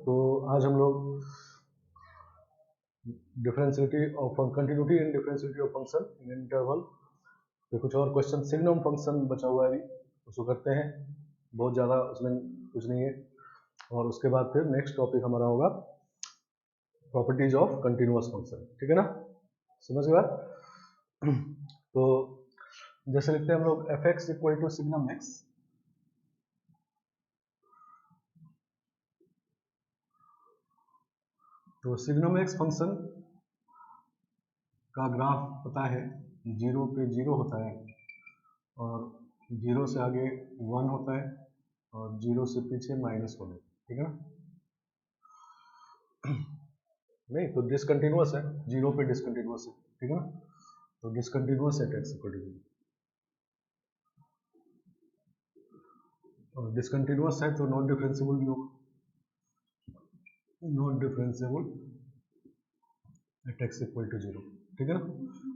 तो आज हम लोग differentiality of continuity and differentiality of function in interval पे कुछ और क्वेश्चन सिग्नम फंक्शन बचा हुआ है अभी, उसको करते हैं। बहुत ज़्यादा उसमें कुछ नहीं है। और उसके बाद फिर नेक्स्ट टॉपिक हमारा होगा प्रॉपर्टीज ऑफ कंटिन्यूअस फंक्शन। ठीक है ना, समझ गए बात? तो जैसे लिखते हैं हम लोग f x equal to signum x. तो सिग्नम एक्स फंक्शन का ग्राफ पता है, 0 पे 0 होता है और 0 से आगे 1 होता है और 0 से पीछे -1 है। ठीक है ना, नहीं तो डिसकंटिन्यूअस है, 0 पे डिसकंटिन्यूअस है। ठीक है ना, तो डिसकंटिन्यूअस है एक्स इक्वल टू 0 और डिसकंटिन्यूअस है तो नॉन डिफरेंशिएबल भी होगा, non differentiable at x equal to 0। ठीक है ना,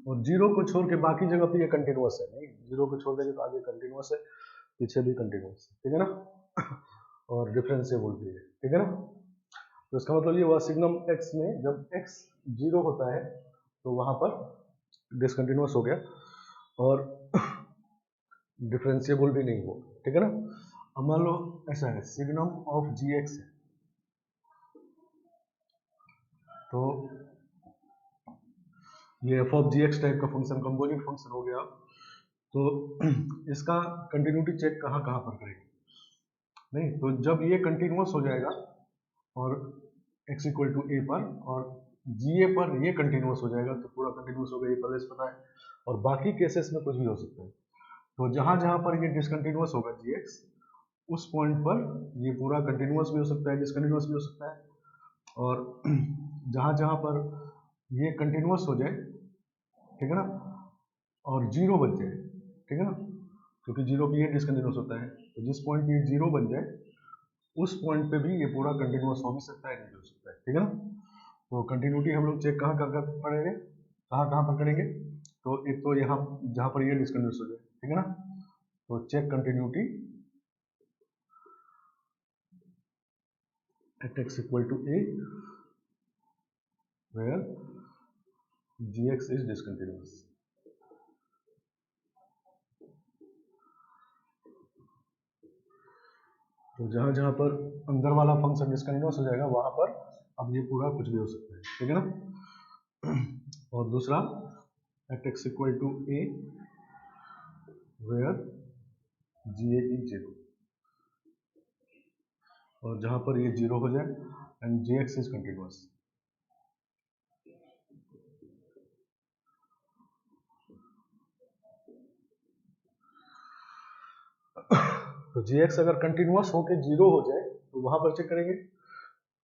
और 0 को छोड़ के बाकी जगह पे ये कंटिन्यूअस है, नहीं 0 को छोड़ देंगे तो आगे कंटिन्यूअस है, पीछे भी कंटिन्यूअस है। ठीक है ना, और डिफरेंशिएबल भी है। ठीक है ना, तो इसका मतलब ये हुआ सिग्नम एक्स में जब एक्स 0 होता है तो वहां पर डिसकंटिन्यूअस हो गया और डिफरेंशिएबल भी नहीं हुआ। ठीक है ना, अब मान लो ऐसा है सिग्नम ऑफ जी एक्स है, तो ये f of g x type का फंक्शन कंपोजिट फंक्शन हो गया। तो इसका कंटिन्यूटी चेक कहाँ कहाँ पर करेंगे? नहीं तो जब ये कंटिन्यूअस हो जाएगा और x इक्वल टू ए पर और जी ए पर ये कंटिन्यूअस हो जाएगा तो पूरा कंटिन्यूअस हो गया, ये पहले से पता है। और बाकी केसेस में कुछ भी हो सकता है, तो जहां जहां पर ये डिसकंटिन्यूअस होगा जी एक्स, उस पॉइंट पर ये पूरा कंटिन्यूअस भी हो सकता है, डिसकंटिन्यूअस भी हो सकता है। और जहां जहां पर ये कंटिन्यूअस हो जाए, ठीक है ना, और 0 बन जाए, ठीक है ना, क्योंकि 0 पे ये डिसकंटिन्यूअस होता है, तो जिस पॉइंट पे ये 0 बन जाए उस पॉइंट पे भी ये पूरा कंटिन्यूअस हो भी सकता है, नहीं हो सकता है। ठीक है ना, तो कंटिन्यूटी हम लोग चेक कहाँ कर पड़ेंगे, कहाँ कहाँ पर करेंगे? तो एक तो यहाँ जहाँ पर ये डिसकंटिन्यूअस हो जाए, ठीक है ना, तो check continuity at x equal to a where g x is discontinuous. तो जहां जहां पर अंदर वाला फंक्शन डिसकंटिन्यूअस हो जाएगा वहां पर अब ये पूरा कुछ भी हो सकता है। ठीक है ना, और दूसरा at x equal to a where g a is 0, और जहां पर ये 0 हो जाए and g x is continuous. तो जी एक्स अगर कंटिन्यूअस होके 0 हो जाए तो वहां पर चेक करेंगे,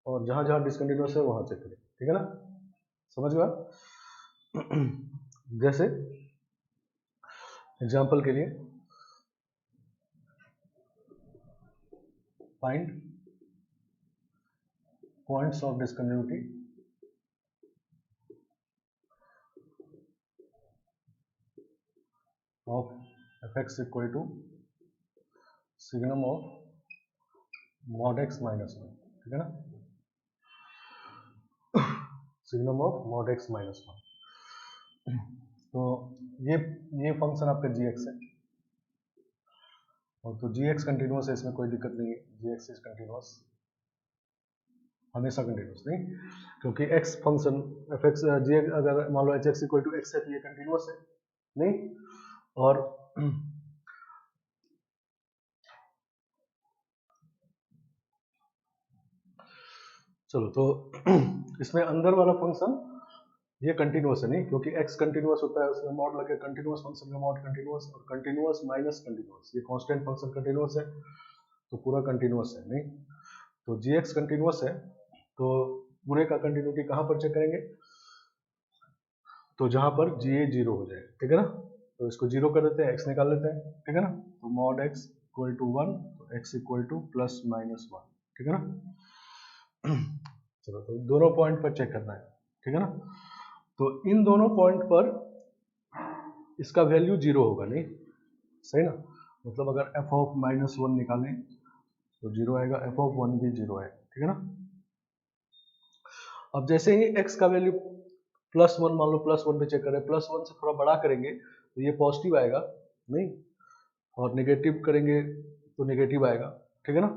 और जहां जहां डिसकंटिन्यूअस है वहां चेक करेंगे। ठीक है ना, समझ गया? जैसे एग्जाम्पल के लिए find points of discontinuity of f x equal to signum of mod x minus 1। ठीक है ना, signum of mod x minus 1। तो ये फंक्शन आपका जी एक्स है, और तो जी एक्स कंटिन्यूअस है, इसमें कोई दिक्कत नहीं है, जी एक्स इज कंटिन्यूअस, हमेशा कंटिन्यूअस नहीं, क्योंकि x function f x g अगर मान लो h x equal to x है तो ये कंटिन्यूअस है नहीं। और चलो तो इसमें अंदर वाला फंक्शन ये कंटिन्यूअस है नहीं, क्योंकि x कंटिन्यूअस होता है उसमें मॉड लगे कंटिन्यूअस फंक्शन का मॉड कंटिन्यूअस, और कंटिन्यूअस माइनस कंटिन्यूअस ये कांस्टेंट फंक्शन कंटिन्यूअस है, तो पूरा कंटिन्यूअस है नहीं। तो gx कंटिन्यूअस है तो पूरे का कंटिन्यूटी कहाँ पर चेक करेंगे? तो जहां पर ga 0 हो जाए। ठीक है ना, तो इसको 0 कर देते हैं, x निकाल लेते हैं। ठीक है ना, तो मॉड x इक्वल टू 1 तो x equal two plus minus 1। ठीक है ना, चलो तो दोनों पॉइंट पर चेक करना है। ठीक है ना, तो इन दोनों पॉइंट पर इसका वैल्यू 0 होगा नहीं, सही ना, मतलब अगर f ऑफ -1 निकालें तो 0 आएगा, f ऑफ 1 भी 0 आएगा। ठीक है ना, अब जैसे ही x का वैल्यू +1, मान लो +1 पे चेक करें, +1 से थोड़ा बड़ा करेंगे तो ये पॉजिटिव आएगा नहीं, और नेगेटिव करेंगे तो नेगेटिव आएगा, ठीक है ना।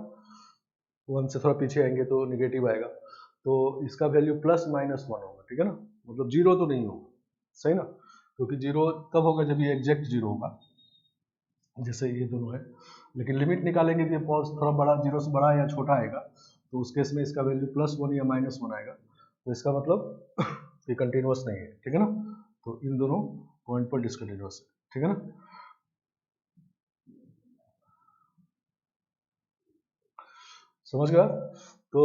1 से थोड़ा पीछे आएंगे तो नेगेटिव आएगा, तो इसका वैल्यू +-1 होगा, ठीक है ना, मतलब जीरो तो नहीं होगा, सही ना, क्योंकि जीरो तब होगा जब ये एग्जैक्ट जीरो होगा, जैसे ये दोनों है। लेकिन लिमिट निकालेंगे तो ये पॉज थोड़ा बड़ा, जीरो से बड़ा या छोटा आएगा, तो उस केस में इसका वैल्यू +1 या -1 आएगा, तो इसका मतलब ये कंटिन्यूअस नहीं है, ठीक है ना। तो इन दोनों पॉइंट पर डिसकंटिन्यूअस है, ठीक है ना। समझ गया। तो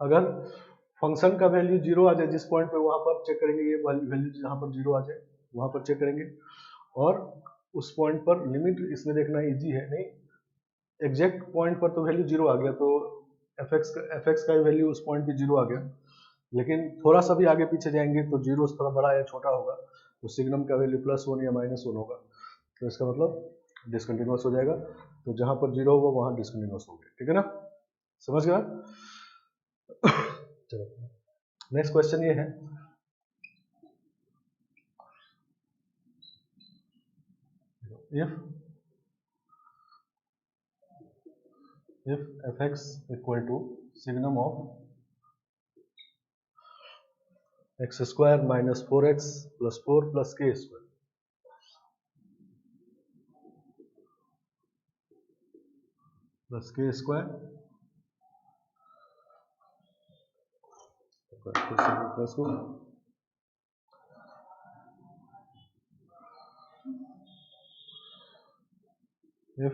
अगर फंक्शन का वैल्यू जीरो आ जाए जिस पॉइंट पे, वहां पर चेक करेंगे, ये वैल्यू जहां पर जीरो आ जाए वहां पर चेक करेंगे, और उस पॉइंट पर लिमिट इसमें देखना इजी है, नहीं एग्जैक्ट पॉइंट पर तो वैल्यू जीरो आ गया, तो एफ एक्स का वैल्यू उस पॉइंट पे जीरो आ गया, लेकिन थोड़ा सा भी आगे पीछे जाएंगे तो जीरो से थोड़ा बड़ा या छोटा होगा, तो सिग्नम का वैल्यू +1 या -1 होगा, तो इसका मतलब डिसकंटिन्यूअस हो जाएगा। तो जहां पर जीरो होगा वहां डिसकंटिन्यूअस हो गया, ठीक है ना, समझ गया। चलो नेक्स्ट क्वेश्चन ये है, if f(x) equal to signum of x² minus 4x plus 4 plus k square, plus k square plus 2, if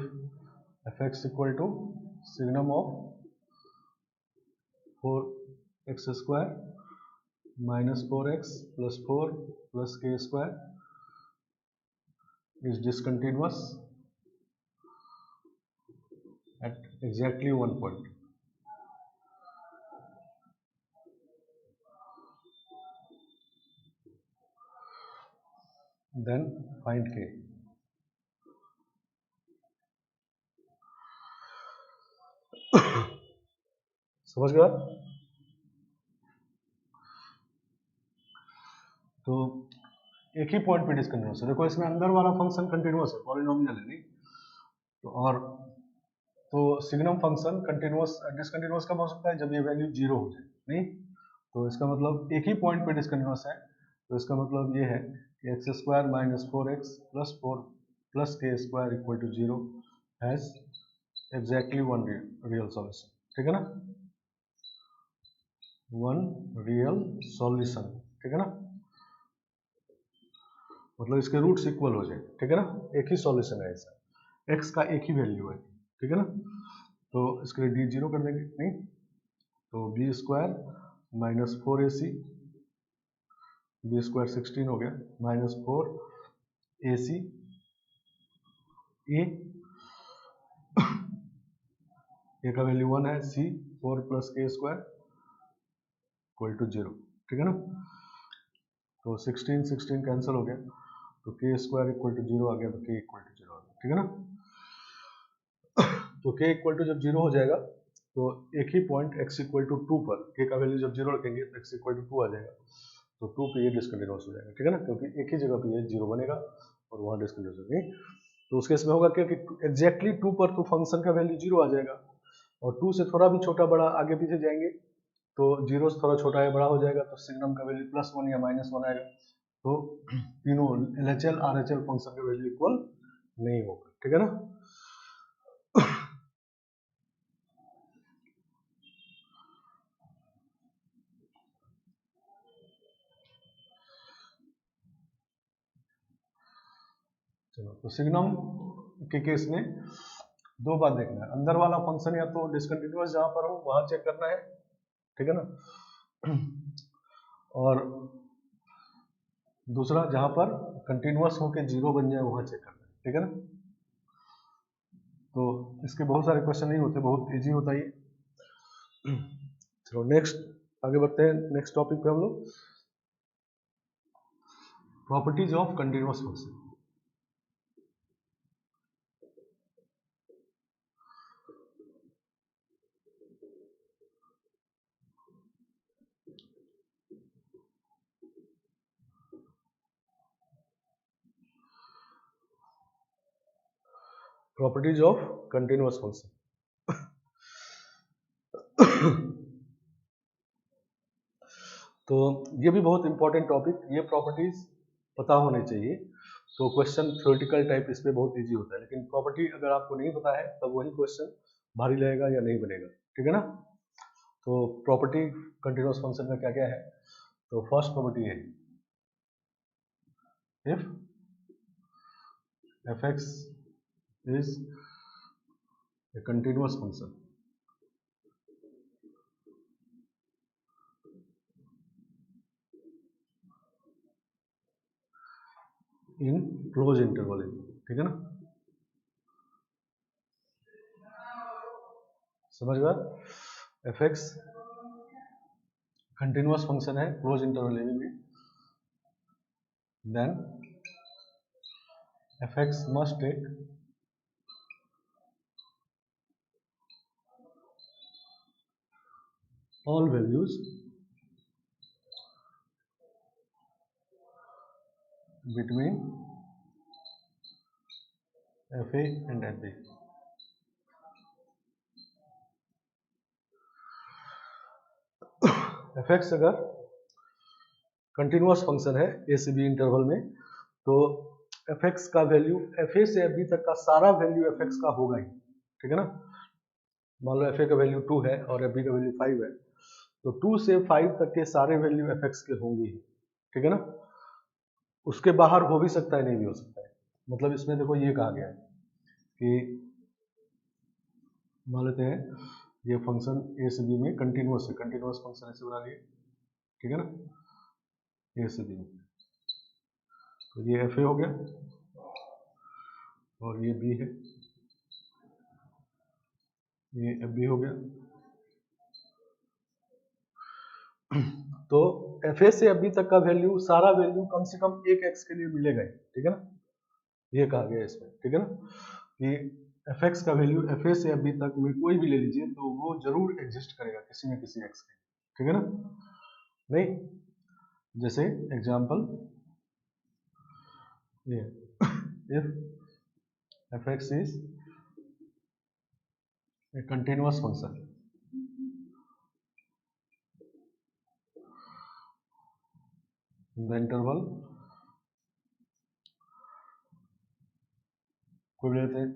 f(x) equal to signum of 4x² minus 4x plus 4 plus k square is discontinuous at exactly one point, then find k. समझ गया। तो एक ही point पे discontinuous है, देखो इसमें अंदर वाला फंक्शन कंटिन्यूअस है, पॉलिनोमियल है नहीं, तो और तो सिग्नम फंक्शन कंटिन्यूअस डिसकंटिन्यूअस कब हो सकता है, जब ये वैल्यू जीरो हो जाए, नहीं, तो इसका मतलब एक ही पॉइंट पे डिसकंटिन्यूअस है, तो इसका मतलब ये है कि x² minus 4x plus 4 plus k square equal to 0 has exactly one real solution, ठीक है ना, वन रियल सॉल्यूशन, ठीक है ना, मतलब इसके रूट्स इक्वल हो जाए, ठीक है ना, एक ही सॉल्यूशन है इसका, x का एक ही वैल्यू है, ठीक है ना, तो इसके लिए d 0 कर देंगे, नहीं तो b² minus 4ac, b² 16 हो गया, minus 4ac a का वैल्यू 1 है, c 4 plus k square equal to 0, ठीक है ना, तो 16 16 कैंसिल हो गया, तो k स्क्वायर इक्वल टू 0 आ गया, तो k इक्वल टू 0 आ गया, ठीक है ना। तो k इक्वल टू जब 0 हो जाएगा तो एक ही पॉइंट x इक्वल टू 2 पर k का वैल्यू जब 0 रखेंगे तो x इक्वल टू 2 आ जाएगा, तो 2 पे ये डिसकंटिन्यूअस हो जाएगा, ठीक है ना, क्योंकि एक ही जगह पे ये 0 बनेगा और वहाँ डिसकंटिन्यूअस होगी, तो उस केस में होगा क्या कि एग्जैक्टली 2 पर तो फंक्शन का वैल्यू 0 आ जाएगा, और 2 से थोड़ा भी छोटा बड़ा आगे पीछे जाएंगे तो 0 से थोड़ा छोटा या बड़ा हो जाएगा, तो सिग्नम का वैल्यू +1 या -1 आएगा, तो तीनों LHL RHL फंक्शन का वैल्यू इक्वल नहीं होगा, ठीक है ना। चलो तो सिग्नम के केस में दो बात देखना है, अंदर वाला फंक्शन या तो डिसकंटिन्यूअस जहां पर हो वहां चेक करना है, ठीक है ना, और दूसरा जहां पर कंटिन्यूअस होके 0 बन जाए वहां चेक करना है, ठीक है ना। तो इसके बहुत सारे क्वेश्चन नहीं होते, बहुत इजी होता है ये। चलो नेक्स्ट आगे बढ़ते हैं, नेक्स्ट टॉपिक पे हम लोग, properties of continuous function. Properties of continuous function. तो ये भी बहुत इंपॉर्टेंट टॉपिक, ये प्रॉपर्टीज पता होने चाहिए। तो क्वेश्चन थ्योरेटिकल टाइप इस पे बहुत इजी होता है, लेकिन प्रॉपर्टी अगर आपको नहीं पता है तब वही क्वेश्चन भारी लगेगा या नहीं बनेगा, ठीक है ना। तो प्रॉपर्टी कंटिन्यूअस फंक्शन का क्या क्या है, तो फर्स्ट प्रॉपर्टी है if f(x) is a continuous function in close interval, ठीक है ना, समझ गया। f(x) कंटिन्यूअस फंक्शन है क्लोज इंटरवल ए में, then f(x) must take all values between fa and fb। f(x) अगर कंटिन्यूअस फंक्शन है ए से बी इंटरवल में, तो f(x) का वैल्यू fa से b तक का सारा वैल्यू f(x) का होगा ही, ठीक है ना। मान लो fa का वैल्यू 2 है और fb का वैल्यू 5 है, तो 2 से 5 तक के सारे वैल्यू f(x) के होंगे ही, ठीक है ना। उसके बाहर हो भी सकता है, नहीं भी हो सकता है। मतलब इसमें देखो ये कहा गया है कि मान लेते हैं ये फंक्शन ए से बी में कंटिन्यूअस है, कंटिन्यूअस फंक्शन ऐसे बना लिए, ठीक है ना, ए से बी में। तो ये fa हो गया और ये b है, ये fb हो गया। तो fa से fb तक का वैल्यू, सारा वैल्यू कम से कम एक x के लिए मिलेगा ही, ठीक है ना, ये कहा गया इसमें, ठीक है ना, कि f(x) का वैल्यू fa से fb तक में कोई भी ले लीजिए तो वो जरूर एग्जिस्ट करेगा किसी न किसी x के, ठीक है ना। नहीं, जैसे एग्जांपल ये if f(x) is a continuous function in the interval, कोई भी लेते हैं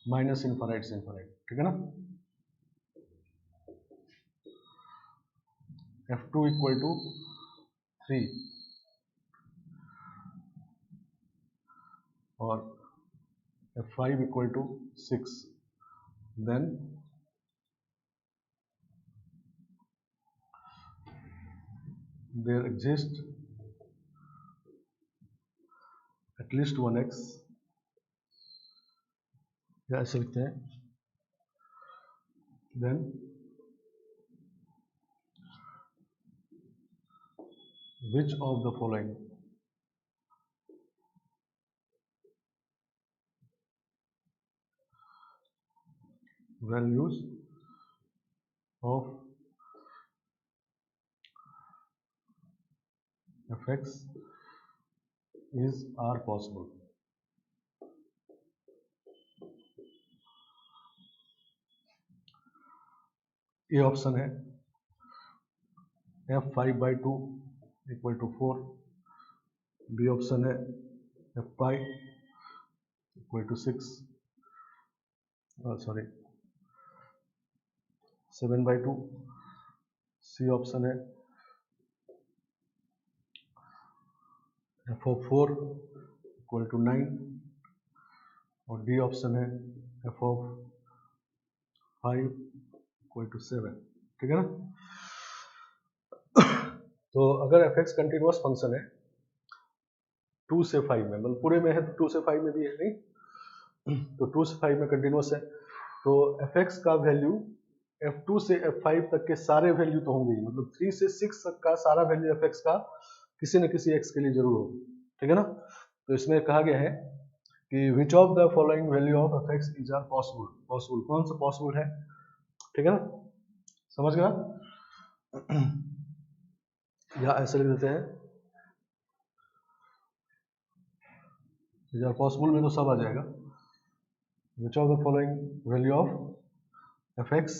माइनस इनफाइनाइट से इनफाइनाइट, ठीक है ना, f2 इक्वल टू 3 और f5 equal to 6, then there exists at least one x, या ऐसे लिखते हैं, then which of the following values of f(x) are possible। ये ऑप्शन है f5/2 equal to 4, B option है f5 equal to 6, sorry 7/2, C option है f(4) equal to 9 और D option है f(5) इक्वल टू 7, ठीक है ना। तो अगर f(x) कंटिन्यूअस फंक्शन है 2 से 5 में, मतलब पूरे में है तो 2 से 5 में भी है, नहीं तो 2 से 5 में कंटिन्यूअस है, तो f(x) का वैल्यू f2 से f5 तक के सारे वैल्यू तो होंगे ही, मतलब 3 से 6 तक का सारा वैल्यू f(x) का किसी न किसी x के लिए जरूर होगा, ठीक है ना। तो इसमें कहा गया है कि which of the following value of f(x) is are possible, possible कौन सा पॉसिबल है, ठीक है ना, समझ गया। या ऐसे लिख देते हैं, इज आर पॉसिबल में तो सब आ जाएगा, विच of the following value of f x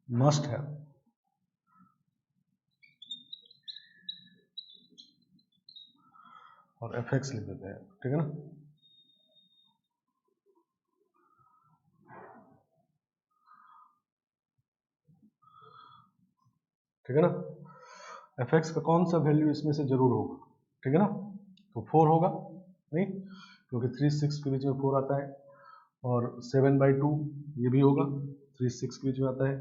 must have, और एफ एक्स लिख देते हैं, ठीक है ना। ठीक है ना, एफ एक्स का कौन सा वैल्यू इसमें से जरूर होगा, ठीक है ना। तो 4 होगा नहीं, क्योंकि 3 6 के बीच में 4 आता है, और 7/2 ये भी होगा, 3 6 के बीच में आता है,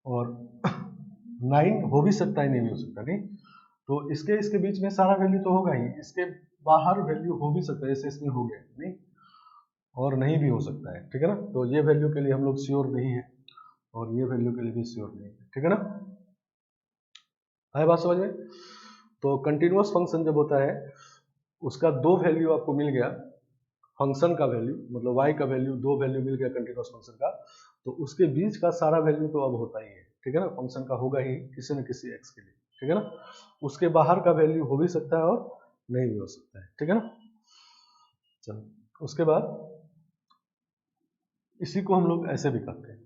और 9 हो भी सकता है, नहीं भी हो सकता, नहीं। तो इसके बीच में सारा वैल्यू तो होगा ही, इसके बाहर वैल्यू हो भी सकता है, जैसे इसमें हो गया नहीं, और नहीं भी हो सकता है, ठीक है ना। तो ये वैल्यू के लिए हम लोग श्योर नहीं है, और ये वैल्यू के लिए भी श्योर नहीं है, ठीक है ना। आए बात समझ में। तो कंटिन्यूअस फंक्शन जब होता है, उसका दो वैल्यू आपको मिल गया, फंक्शन का वैल्यू मतलब y का वैल्यू, दो वैल्यू मिल गया कंटिन्यूअस फंक्शन का, तो उसके बीच का सारा वैल्यू तो अब होता ही है, ठीक है ना। फंक्शन का होगा ही किसी न किसी x के लिए, ठीक है ना। उसके बाहर का वैल्यू हो भी सकता है और नहीं भी हो सकता है, ठीक है ना। चलो उसके बाद इसी को हम लोग ऐसे भी करते हैं,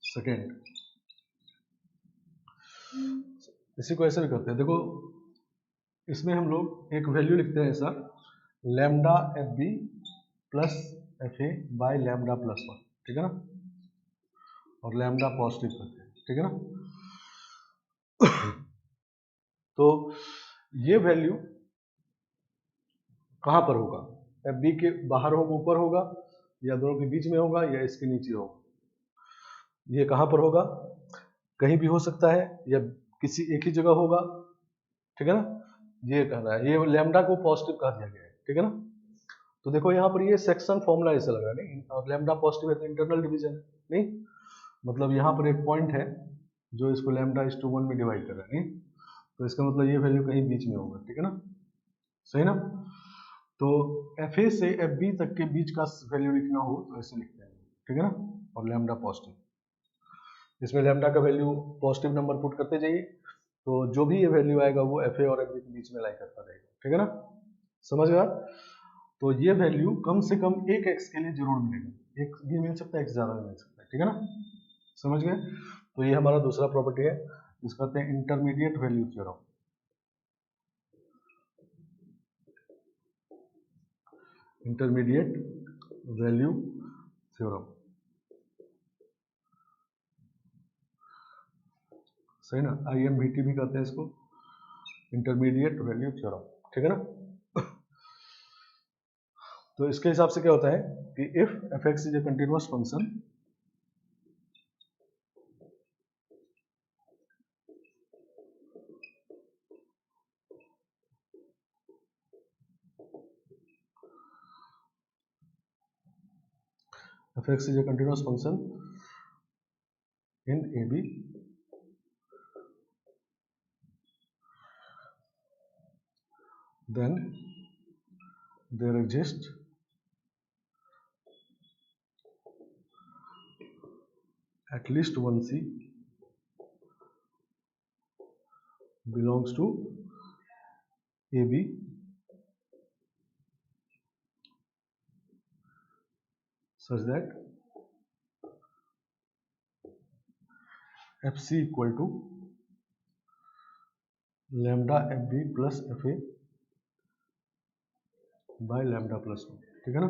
सेकेंड, इसी को ऐसे भी करते हैं। देखो इसमें हम लोग एक वैल्यू लिखते हैं ऐसा, lambda f b plus f a by lambda plus 1, ठीक है ना, और लैम्डा पॉजिटिव करते हैं, ठीक है ना। तो ये वैल्यू कहाँ पर होगा, एफ बी के बाहर होगा, ऊपर होगा, या दोनों के बीच में होगा, या इसके नीचे होगा। ये कहाँ पर होगा, कहीं भी हो सकता है, या किसी एक ही जगह होगा, ठीक है ना। ये कह रहा है, ये लैम्डा को पॉजिटिव कह दिया गया है, ठीक है ना। तो देखो यहाँ पर ये सेक्शन फॉर्मूला ऐसा लगा नहीं, और लैम्डा पॉजिटिव है तो इंटरनल डिवीजन है, नहीं, मतलब यहाँ पर एक पॉइंट है जो इसको λ/1 में डिवाइड कर रहा है, नहीं, तो इसका मतलब ये वैल्यू कहीं बीच में होगा, ठीक है ना, सही ना। तो एफ ए से एफ बी तक के बीच का वैल्यू लिखना हो तो ऐसे लिखते हैं, ठीक है ना, और लैम्डा पॉजिटिव, इसमें लैम्डा का वैल्यू पॉजिटिव नंबर पुट करते जाइए, तो जो भी ये वैल्यू आएगा वो एफ ए और एफ बी के बीच में लाई करता रहेगा, ठीक है ना, समझ गया। तो ये वैल्यू कम से कम एक एक्स के लिए जरूर मिलेगा, एक भी मिल सकता है, एक ज्यादा भी मिल सकता है, ठीक है ना, समझ गए। तो ये हमारा दूसरा प्रॉपर्टी है, इसको कहते हैं intermediate value theorem, intermediate value theorem, सही ना, IMVT भी कहते हैं इसको, इंटरमीडिएट वैल्यू थ्योरम, ठीक है ना। तो इसके हिसाब से क्या होता है कि if f x is a continuous function, f x is a continuous function in a b, then there exists at least one C belongs to AB such that FC equal to lambda FB plus FA by lambda plus 1, ठीक है ना।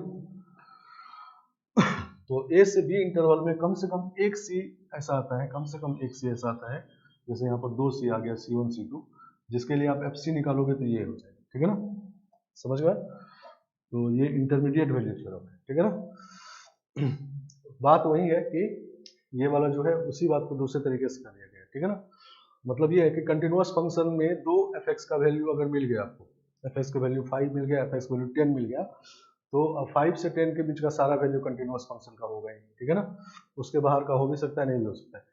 तो A से B interval में कम से कम एक C ऐसा आता है, कम से कम एक C ऐसा आता है, जैसे यहाँ पर 2 C आ गया, C1 C2, जिसके लिए आप FC निकालोगे तो ये हो जाएगा, ठीक है ना, समझ गए। तो ये इंटरमीडिएट वैल्यू थ्योरम है, ठीक है ना। बात वही है कि ये वाला जो है उसी बात को दूसरे तरीके से कर दिया गया है, ठीक है ना। मतलब ये है कि कंटिन्यूअस फंक्शन में दो एफ एक्स का वैल्यू अगर मिल गया आपको, एफ एक्स का वैल्यू 5 मिल गया, एफ एक्स का वैल्यू 10 मिल गया, तो 5 से 10 के बीच का सारा वैल्यू कंटिन्यूअस फंक्शन का होगा ही, ठीक है ना। उसके बाहर का हो भी सकता है, नहीं भी हो सकता है।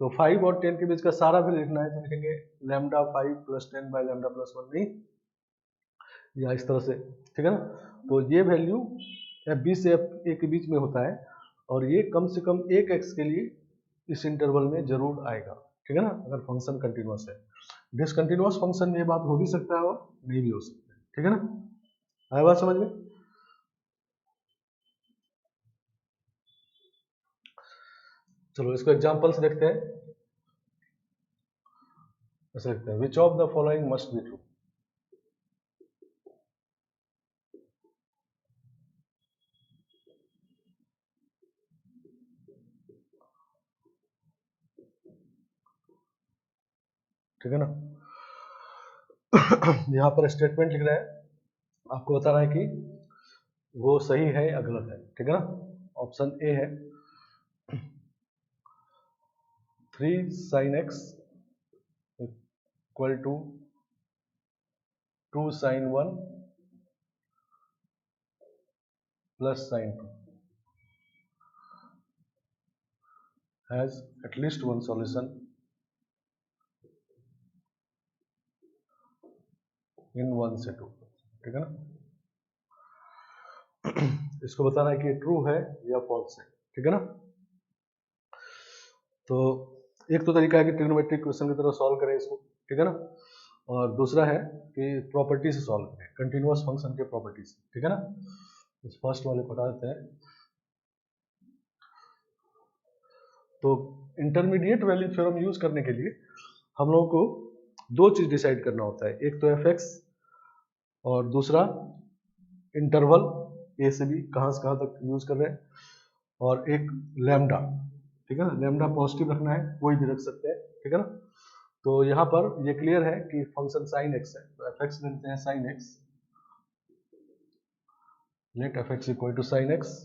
तो 5 और 10 के बीच का सारा वैल्यू लिखना है तो लिखेंगे lambda 5 plus 10 by lambda plus 1, नहीं, या इस तरह से, ठीक है ना। तो ये वैल्यू एफ बी से एफ ए के बीच में होता है, और ये कम से कम एक एक्स के लिए इस इंटरवल में जरूर आएगा, ठीक है ना, अगर फंक्शन कंटिन्यूअस है। डिसकंटिन्यूअस फंक्शन में ये बात हो भी सकता है और नहीं भी हो सकता है, ठीक है ना, आया बात समझ में। चलो इसको एग्जांपल्स देखते हैं। ऐसे लिखते हैं, विच of the following must be true. ठीक है ना, यहाँ पर स्टेटमेंट लिख रहा है, आपको बता रहा है कि वो सही है या गलत है, ठीक है ना। ऑप्शन ए है 3 sin x equal to 2 sin 1 plus sin 2 has at least one solution in 1 से 2, ठीक है ना। इसको बताना है कि ट्रू है या फॉल्स है, ठीक है ना। तो एक तो तरीका है कि ट्रिग्नोमेट्रिक क्वेश्चन की तरह सॉल्व करें इसको, ठीक है ना, और दूसरा है कि प्रॉपर्टी से सॉल्व करें, कंटिन्यूअस फंक्शन के प्रॉपर्टी से, ठीक है ना। इस फर्स्ट वाले को हटा देते हैं। तो इंटरमीडिएट वैल्यू थ्योरम यूज करने के लिए हम लोगों को दो चीज डिसाइड करना होता है, एक तो एफ एक्स और दूसरा इंटरवल ए से बी कहाँ से कहाँ तक यूज कर रहे हैं, और एक लैम्डा, ठीक है ना। लैम्डा पॉजिटिव रखना है, कोई भी रख सकते हैं, ठीक है ना। तो यहाँ पर ये क्लियर है कि फंक्शन साइन एक्स है, तो एफ एक्स लेते हैं sine x, let f x equal to sine x,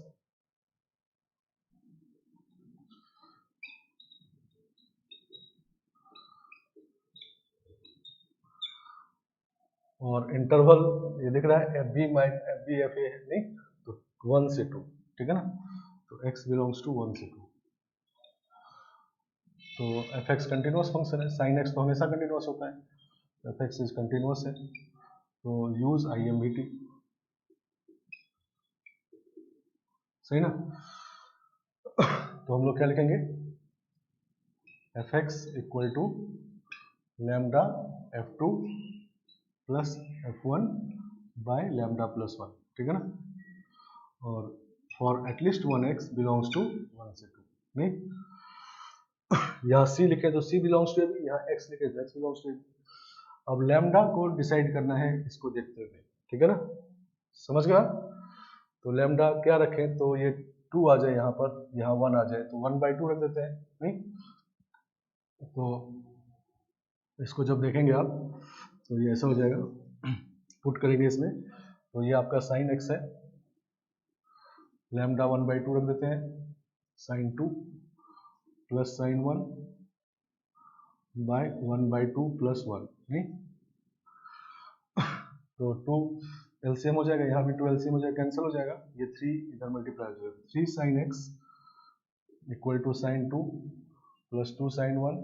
और इंटरवल ये दिख रहा है f b minus f b f a है नहीं, तो 1 से 2, ठीक है ना। तो x बिलोंग्स टू 1 से 2, तो एफ एक्स कंटिन्यूअस फंक्शन है, साइन एक्स तो हमेशा कंटिन्यूअस होता है, एफ एक्स इज कंटिन्यूअस है, तो use I M V T, सही ना। तो हम लोग क्या लिखेंगे, f x equal to lambda f two plus f one by lambda plus one, ठीक है ना, और for at least one x belongs to 1 से 2, नहीं यहाँ सी लिखे तो सी बिलोंग्स टू ए, यहाँ एक्स लिखे तो एक्स बिलोंग्स टू ए। अब लैम्डा को डिसाइड करना है इसको देखते हुए, ठीक है ना, समझ गया। तो लैम्डा क्या रखें, तो ये 2 आ जाए यहाँ पर, यहाँ 1 आ जाए, तो 1/2 रख देते हैं, नहीं। तो इसको जब देखेंगे आप तो ये ऐसा हो जाएगा, पुट करेंगे इसमें, तो ये आपका साइन एक्स है, लैम्डा 1/2 रख देते हैं, sine 2 plus sine 1 by 1/2 plus 1, नहीं। तो 2 एलसीएम हो जाएगा, यहाँ भी 2 एलसीएम हो जाएगा, कैंसिल हो जाएगा, ये 3 इधर मल्टीप्लाई हो जाएगा, 3 sine x equal to sine 2 plus 2 sine 1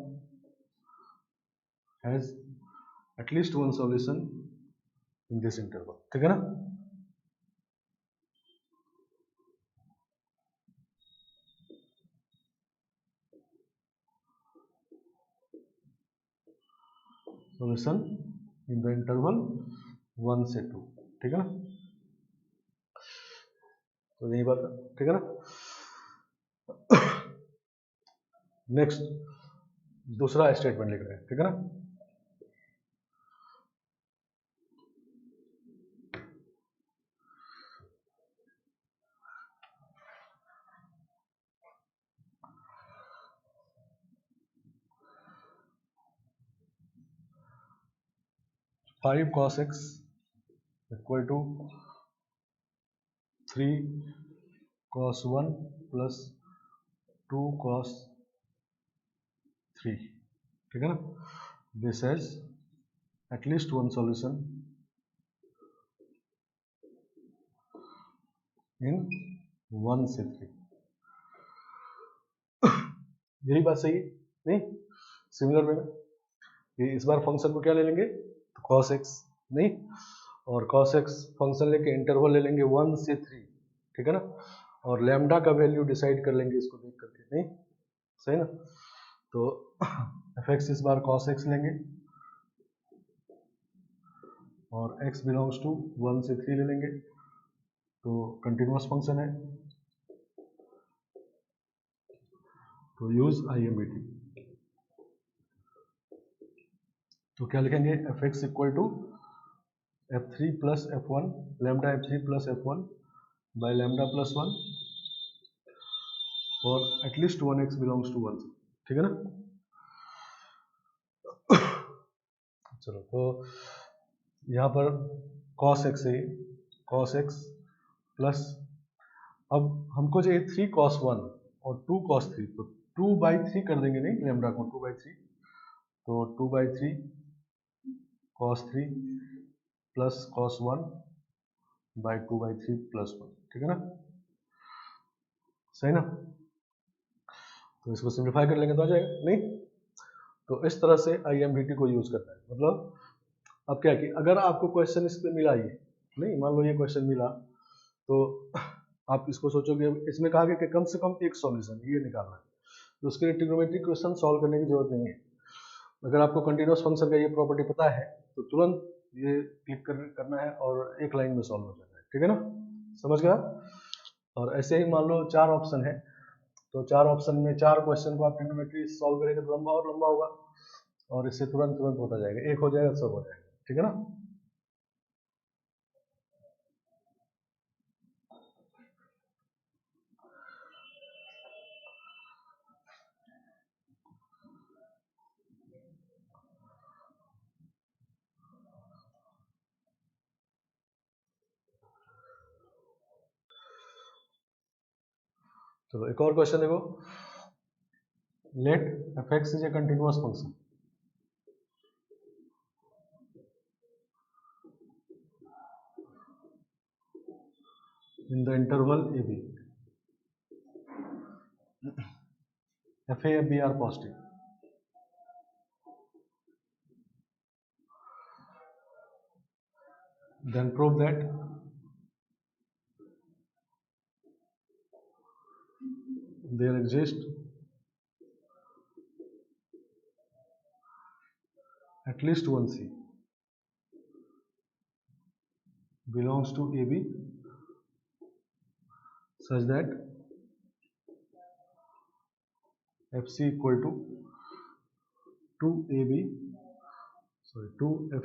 has at least one solution in this interval, ठीक है ना। सॉल्यूशन इन द इंटरवल 1 से 2, ठीक है ना। तो यही बात है, ठीक है ना। नेक्स्ट दूसरा स्टेटमेंट लिख रहे हैं, ठीक है ना। Five cos x equal to 3 cos 1 plus 2 cos 3, ठीक है ना। This has at least one solution in 1 से 3, यही बात सही है, नहीं। सिमिलर वे में इस बार फंक्शन को क्या ले लेंगे, तो cos x, नहीं, और cos x फंक्शन लेके इंटरवल ले लेंगे 1 से 3, ठीक है ना, और लैम्डा का वैल्यू डिसाइड कर लेंगे इसको देख करके, नहीं सही ना। तो एफ एक्स इस बार कॉस एक्स लेंगे और x बिलोंग्स टू 1 से 3 ले लेंगे, तो कंटिन्यूअस फंक्शन है, तो यूज IMVT। तो क्या लिखेंगे, f x equal to f3 plus f1 lambda f3 plus f1 by lambda plus 1 और एटलीस्ट 1x बिलोंग्स टू 1, ठीक है ना। चलो, तो यहाँ पर cos x है, cos x प्लस, अब हमको चाहिए 3 cos 1 और 2 cos 3, तो 2/3 कर देंगे, नहीं लैम्डा को 2/3, तो 2/3 cos 3 plus cos 1 by 2/3 plus 1, ठीक है ना, सही ना। तो इसको सिंप्लीफाई कर लेंगे तो आ जाएगा, नहीं। तो इस तरह से IMVT को यूज करना है, मतलब अब क्या कि अगर आपको क्वेश्चन इस पे मिला, ये नहीं, मान लो ये क्वेश्चन मिला, तो आप इसको सोचोगे, इसमें कहा गया कि कम से कम एक सॉल्यूशन ये निकालना है, तो उसके लिए ट्रिग्नोमेट्रिक क्वेश्चन सॉल्व करने की जरूरत नहीं है। अगर आपको कंटिन्यूअस फंक्शन का ये प्रॉपर्टी पता है तो तुरंत ये क्लिक करना है और एक लाइन में सॉल्व हो जाता है, ठीक है ना, समझ गया। और ऐसे ही मान लो 4 ऑप्शन है, तो 4 ऑप्शन में 4 क्वेश्चन को आप ट्रिग्नोमेट्री सॉल्व करेंगे तो लंबा और लंबा होगा, और इससे तुरंत तुरंत होता जाएगा, एक हो जाएगा सब हो जाएगा, ठीक है ना। चलो एक और क्वेश्चन देखो, let f x is a continuous function in the interval AB, FA FB are positive, then prove that there exists at least one C belongs to AB such that FC equal to 2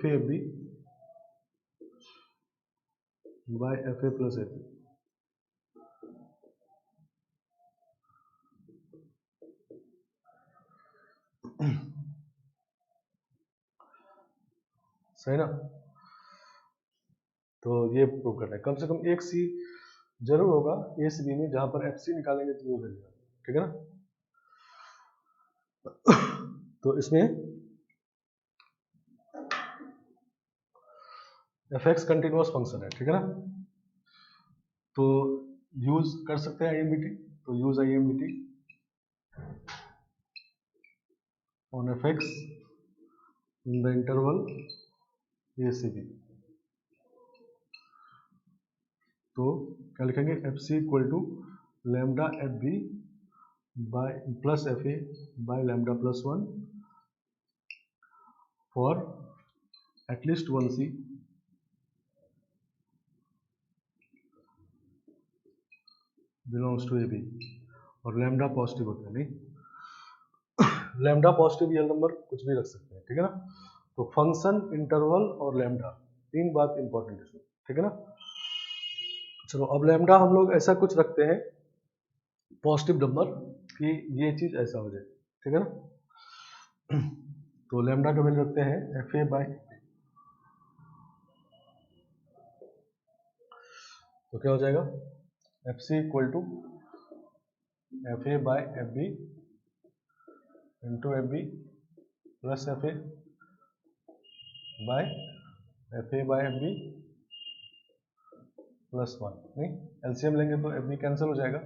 FAB by FA plus AB। सही ना। तो ये prove करना है, कम से कम एक सी जरूर होगा ए सी बी में, जहां पर एफ सी निकालेंगे तो वो वैल्यू, ठीक है ना। तो इसमें एफ एक्स कंटिन्यूअस फंक्शन है, ठीक है ना, तो यूज कर सकते हैं IMVT, तो use IMVT on f x in the interval a c b. तो क्या लिखेंगे, f c equal to lambda f b by plus f a by lambda plus 1 for at least 1 c belongs to a b, और lambda positive होता है, नहीं lambda positive real number कुछ भी रख सकते हैं, ठीक है ना। तो फंक्शन, इंटरवल और लैम्डा, 3 बात इंपॉर्टेंट है, ठीक है ना। चलो अब लैम्डा हम लोग ऐसा कुछ रखते हैं पॉजिटिव नंबर कि ये चीज ऐसा हो जाए, ठीक है ना। तो लैम्डा का वैल्यू रखते हैं एफ ए बाई, तो क्या हो जाएगा, f c equal to f a by f b into f b plus f a by f a by f b plus 1, नहीं एलसीएम लेंगे तो एफ बी कैंसिल हो जाएगा,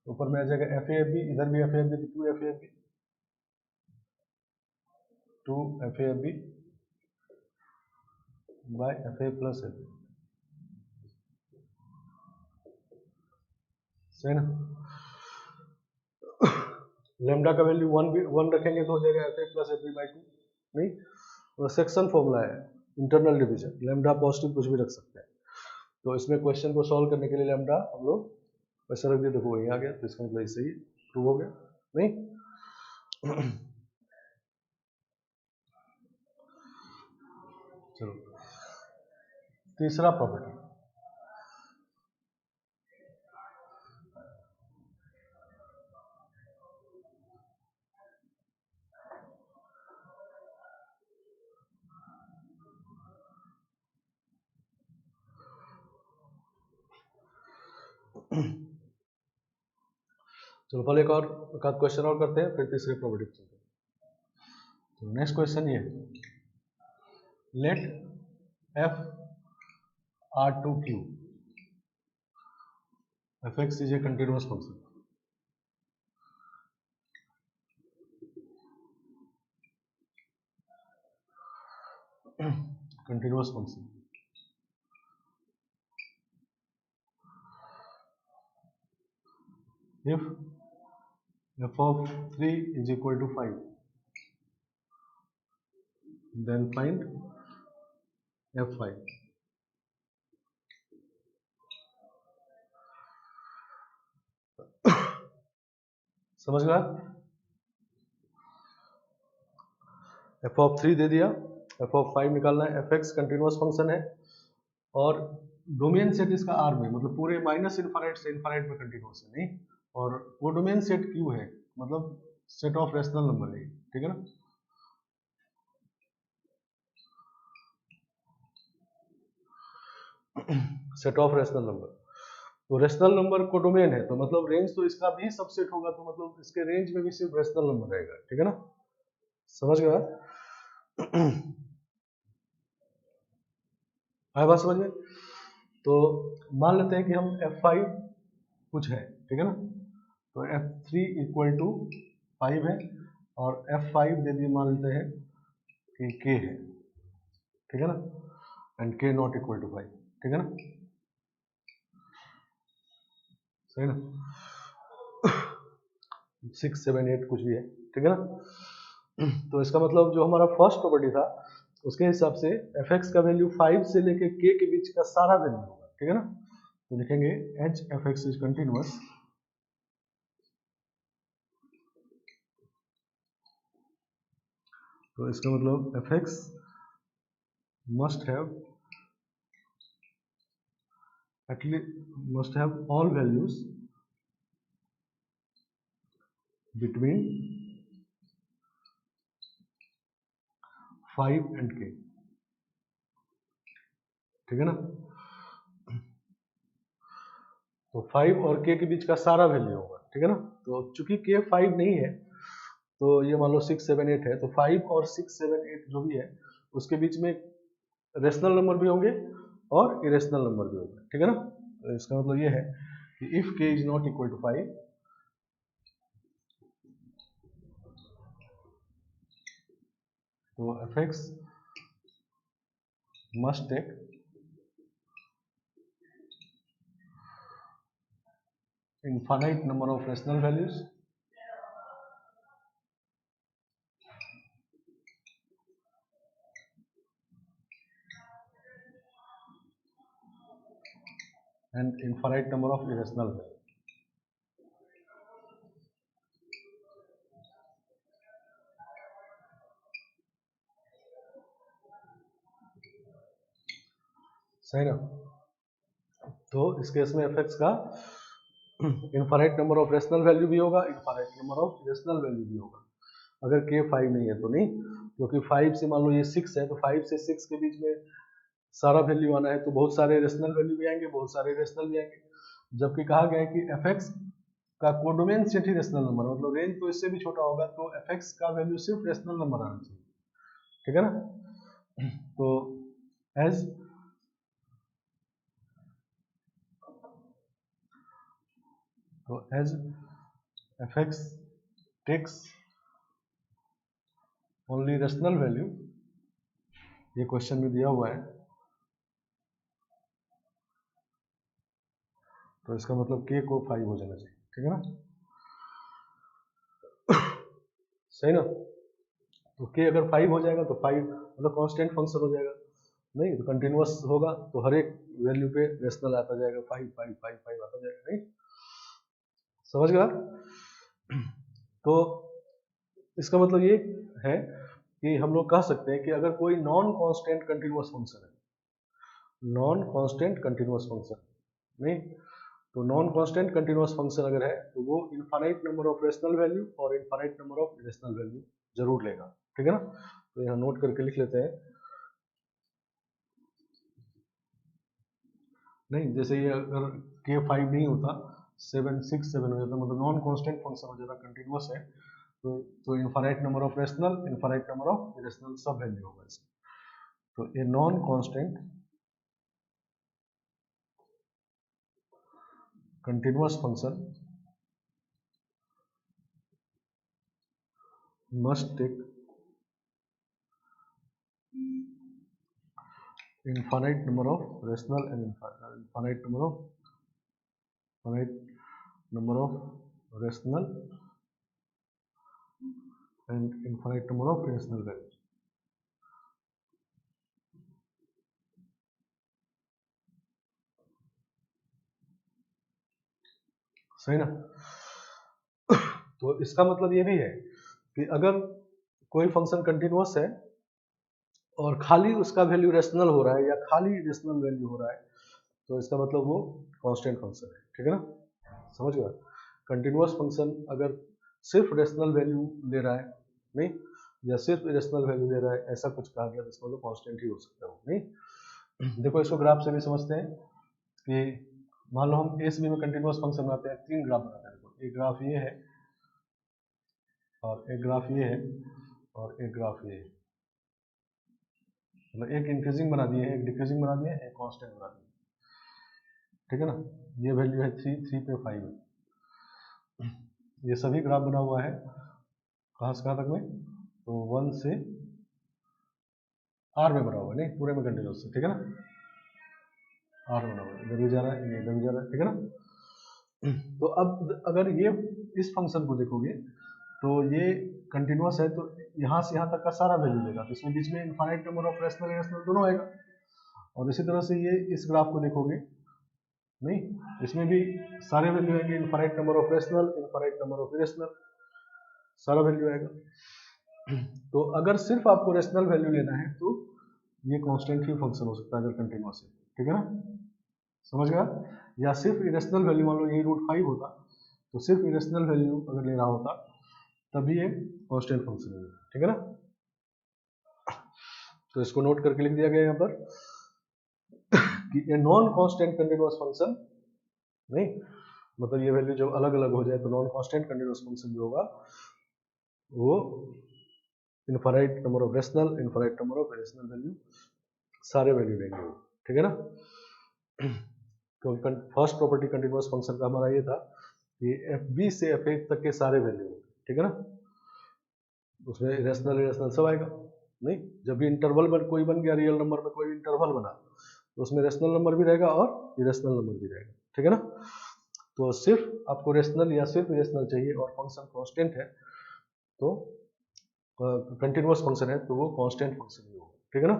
ऊपर में आ जाएगा एफ ए एफ बी, इधर भी f a f b, 2 f a f b 2 f a f b by f a plus f b, सही ना। लेमडा का वैल्यू 1 रखेंगे तो हो जाएगा f a plus f b by 2, नहीं तो सेक्शन फॉर्मूला है इंटरनल डिवीजन, लेमडा पॉजिटिव कुछ भी रख सकते हैं। तो इसमें क्वेश्चन को सॉल्व करने के लिए लेमडा हम लोग ऐसा रख दिया, देखो वही आ गया, तो इसका मतलब सही प्रूव हो गया, नहीं। चलो तीसरा प्रॉपर्टी, चलो पहले एक और क्वेश्चन और करते हैं, फिर तीसरे प्रॉपर्टी पे चलते हैं। तो नेक्स्ट क्वेश्चन ये, let f r to q f x is a continuous function. Continuous function if f of 3 is equal to 5, then find f5। समझ गया, f of 3 दे दिया, f of 5 निकालना है, f x कंटिन्यूअस फंक्शन है और domain set इसका R में, मतलब पूरे माइनस इनफाइनाइट से इनफाइनाइट में कंटिन्यूअस है, नहीं, और वो डोमेन सेट Q है, मतलब सेट ऑफ रेशनल नंबर है, ठीक है ना। सेट ऑफ रेशनल नंबर, तो रेशनल नंबर को डोमेन है, तो मतलब रेंज तो इसका भी सबसेट होगा, तो मतलब इसके रेंज में भी सिर्फ रेशनल नंबर रहेगा, ठीक है ना। समझ गया, आया बात समझ में। तो मान लेते हैं कि हम f5 कुछ है, ठीक है ना, तो f3 इक्वल टू 5 है और f5 दे दिए, मान लेते हैं कि k है, ठीक है ना, and k not equal to 5, ठीक है ना, सही ना, 6 7 8 कुछ भी है, ठीक है ना। तो इसका मतलब जो हमारा फर्स्ट प्रॉपर्टी था उसके हिसाब से f(x) का वैल्यू 5 से लेके k के बीच का सारा वैल्यू होगा, ठीक है ना। तो लिखेंगे h f(x) इज कंटिन्यूअस, तो इसका मतलब f(x) must have all values between 5 and k, ठीक है ना। तो 5 और k के बीच का सारा वैल्यू होगा, ठीक है ना। तो चूंकि k 5 नहीं है, तो ये मान लो 6 7 8 है, तो 5 और 6 7 8 जो भी है उसके बीच में रेशनल नंबर भी होंगे और इरेशनल नंबर भी होंगे, ठीक है ना। तो इसका मतलब ये है कि if k is not equal to 5, तो f(x) must take infinite number of rational values and infinite number of irrational values। सही ना। तो इस केस में f(x) का infinite number of rational value भी होगा, infinite number of irrational value भी होगा, अगर k 5 नहीं है तो, नहीं, क्योंकि 5 से मान लो ये 6 है, तो 5 से 6 के बीच में सारा वैल्यू आना है, तो बहुत सारे रेशनल वैल्यू भी आएंगे, बहुत सारे रेशनल भी आएंगे, जबकि कहा गया है कि f(x) का कोडोमेन सेट ही रेशनल नंबर, मतलब रेंज तो इससे भी छोटा होगा, तो f(x) का वैल्यू सिर्फ रेशनल नंबर आना चाहिए, ठीक है ना। तो as f(x) takes only rational value, ये क्वेश्चन में दिया हुआ है, तो इसका मतलब k को 5 हो जाना चाहिए, ठीक है ना, सही ना। तो k अगर 5 हो जाएगा तो 5 मतलब कांस्टेंट फंक्शन हो जाएगा, नहीं तो कंटिन्यूअस होगा तो हर एक वैल्यू पे रेशनल आता जाएगा, 5 5 5 5 आता जाएगा, नहीं समझ गया। तो इसका मतलब ये है कि हम लोग कह सकते हैं कि अगर कोई नॉन कांस्टेंट कंटिन्यूअस फंक्शन है, नॉन कांस्टेंट कंटिन्यूअस फंक्शन, नहीं तो नॉन कांस्टेंट कंटिन्यूअस फंक्शन अगर है तो वो infinite number of rational value और infinite number of irrational value जरूर लेगा, ठीक है ना। तो यहाँ नोट करके लिख लेते हैं, नहीं जैसे ये अगर k5 नहीं होता 7 6 7 हो जाता, मतलब नॉन कांस्टेंट फंक्शन हो जाता, कंटिन्यूअस है तो infinite number of rational infinite number of irrational सब वैल्यू होगा इसका। तो ये non constant continuous function must take infinite number of rational and infinite number of rational and infinite number of irrational values। सही ना। तो इसका मतलब ये भी है कि अगर कोई फंक्शन कंटिन्यूअस है और खाली उसका वैल्यू रेशनल हो रहा है या खाली रेशनल वैल्यू हो रहा है तो इसका मतलब वो कांस्टेंट फंक्शन है, ठीक है ना, समझ गया। कंटिन्यूअस फंक्शन अगर सिर्फ रेशनल वैल्यू ले रहा है, नहीं या सिर्फ इरेशनल वैल्यू ले रहा है, ऐसा कुछ कहा गया जिसका मतलब कांस्टेंट ही हो सकता है वो, नहीं। देखो इसको ग्राफ से भी समझते हैं कि मान लो हम एस बी में कंटिन्यूअस फंक्शन बनाते हैं, 3 ग्राफ बनाते हैं, देखो एक ग्राफ ये है और एक ग्राफ ये है और एक ग्राफ ये है, मतलब एक इंक्रीजिंग बना दिए, एक डिक्रीजिंग बना दिए, एक कांस्टेंट बना दिए, ठीक है ना। ये वैल्यू है 3 3 पे 5 है, ये सभी ग्राफ बना हुआ है कहाँ से कहाँ तक में, तो 1 से आर में बना हुआ है, नहीं पूरे में कंटिन्यूअस, ठीक है ना, आर बना हुआ है, इधर भी जा रहा है ये इधर भी जा रहा है, ठीक है ना। तो अब अगर ये इस फंक्शन को देखोगे तो ये कंटिन्यूअस है तो यहाँ से यहाँ तक का सारा वैल्यू लेगा, तो इसमें बीच में infinite number of rational irrational दोनों आएगा। और इसी तरह से ये इस ग्राफ को देखोगे, नहीं इसमें भी सारे वैल्यू आएंगे, infinite number of rational infinite number of irrational, सारा वैल्यू आएगा। तो अगर सिर्फ आपको रेशनल वैल्यू लेना है तो ये कांस्टेंट ही फंक्शन हो सकता है अगर कंटिन्यूअस है, ठीक है ना, समझ गया। या सिर्फ इरेशनल वैल्यू, मान लो ये √5 होता तो सिर्फ इरेशनल वैल्यू अगर ले रहा होता तभी ये कांस्टेंट फंक्शन है, ठीक है ना। तो इसको नोट करके लिख दिया गया यहाँ पर कि a non constant continuous function, नहीं मतलब ये वैल्यू जब अलग अलग हो जाए तो नॉन कांस्टेंट कंटिन्यूअस फंक्शन जो होगा वो infinite number of rational infinite number of irrational value सारे वैल्यू लेंगे, ठीक है ना। क्योंकि फर्स्ट प्रॉपर्टी कंटिन्यूअस फंक्शन का हमारा ये था कि एफ बी से एफ ए तक के सारे वैल्यू, ठीक है ना, उसमें इरेशनल इरेशनल सब आएगा, नहीं जब भी इंटरवल कोई बन गया, रियल नंबर में कोई इंटरवल बना तो उसमें रेशनल नंबर भी रहेगा और इरेशनल नंबर भी रहेगा, ठीक है ना। तो सिर्फ आपको रेशनल या सिर्फ इरेशनल चाहिए और फंक्शन कांस्टेंट है तो कंटिन्यूअस फंक्शन है तो वो कांस्टेंट फंक्शन ही होगा, ठीक है ना।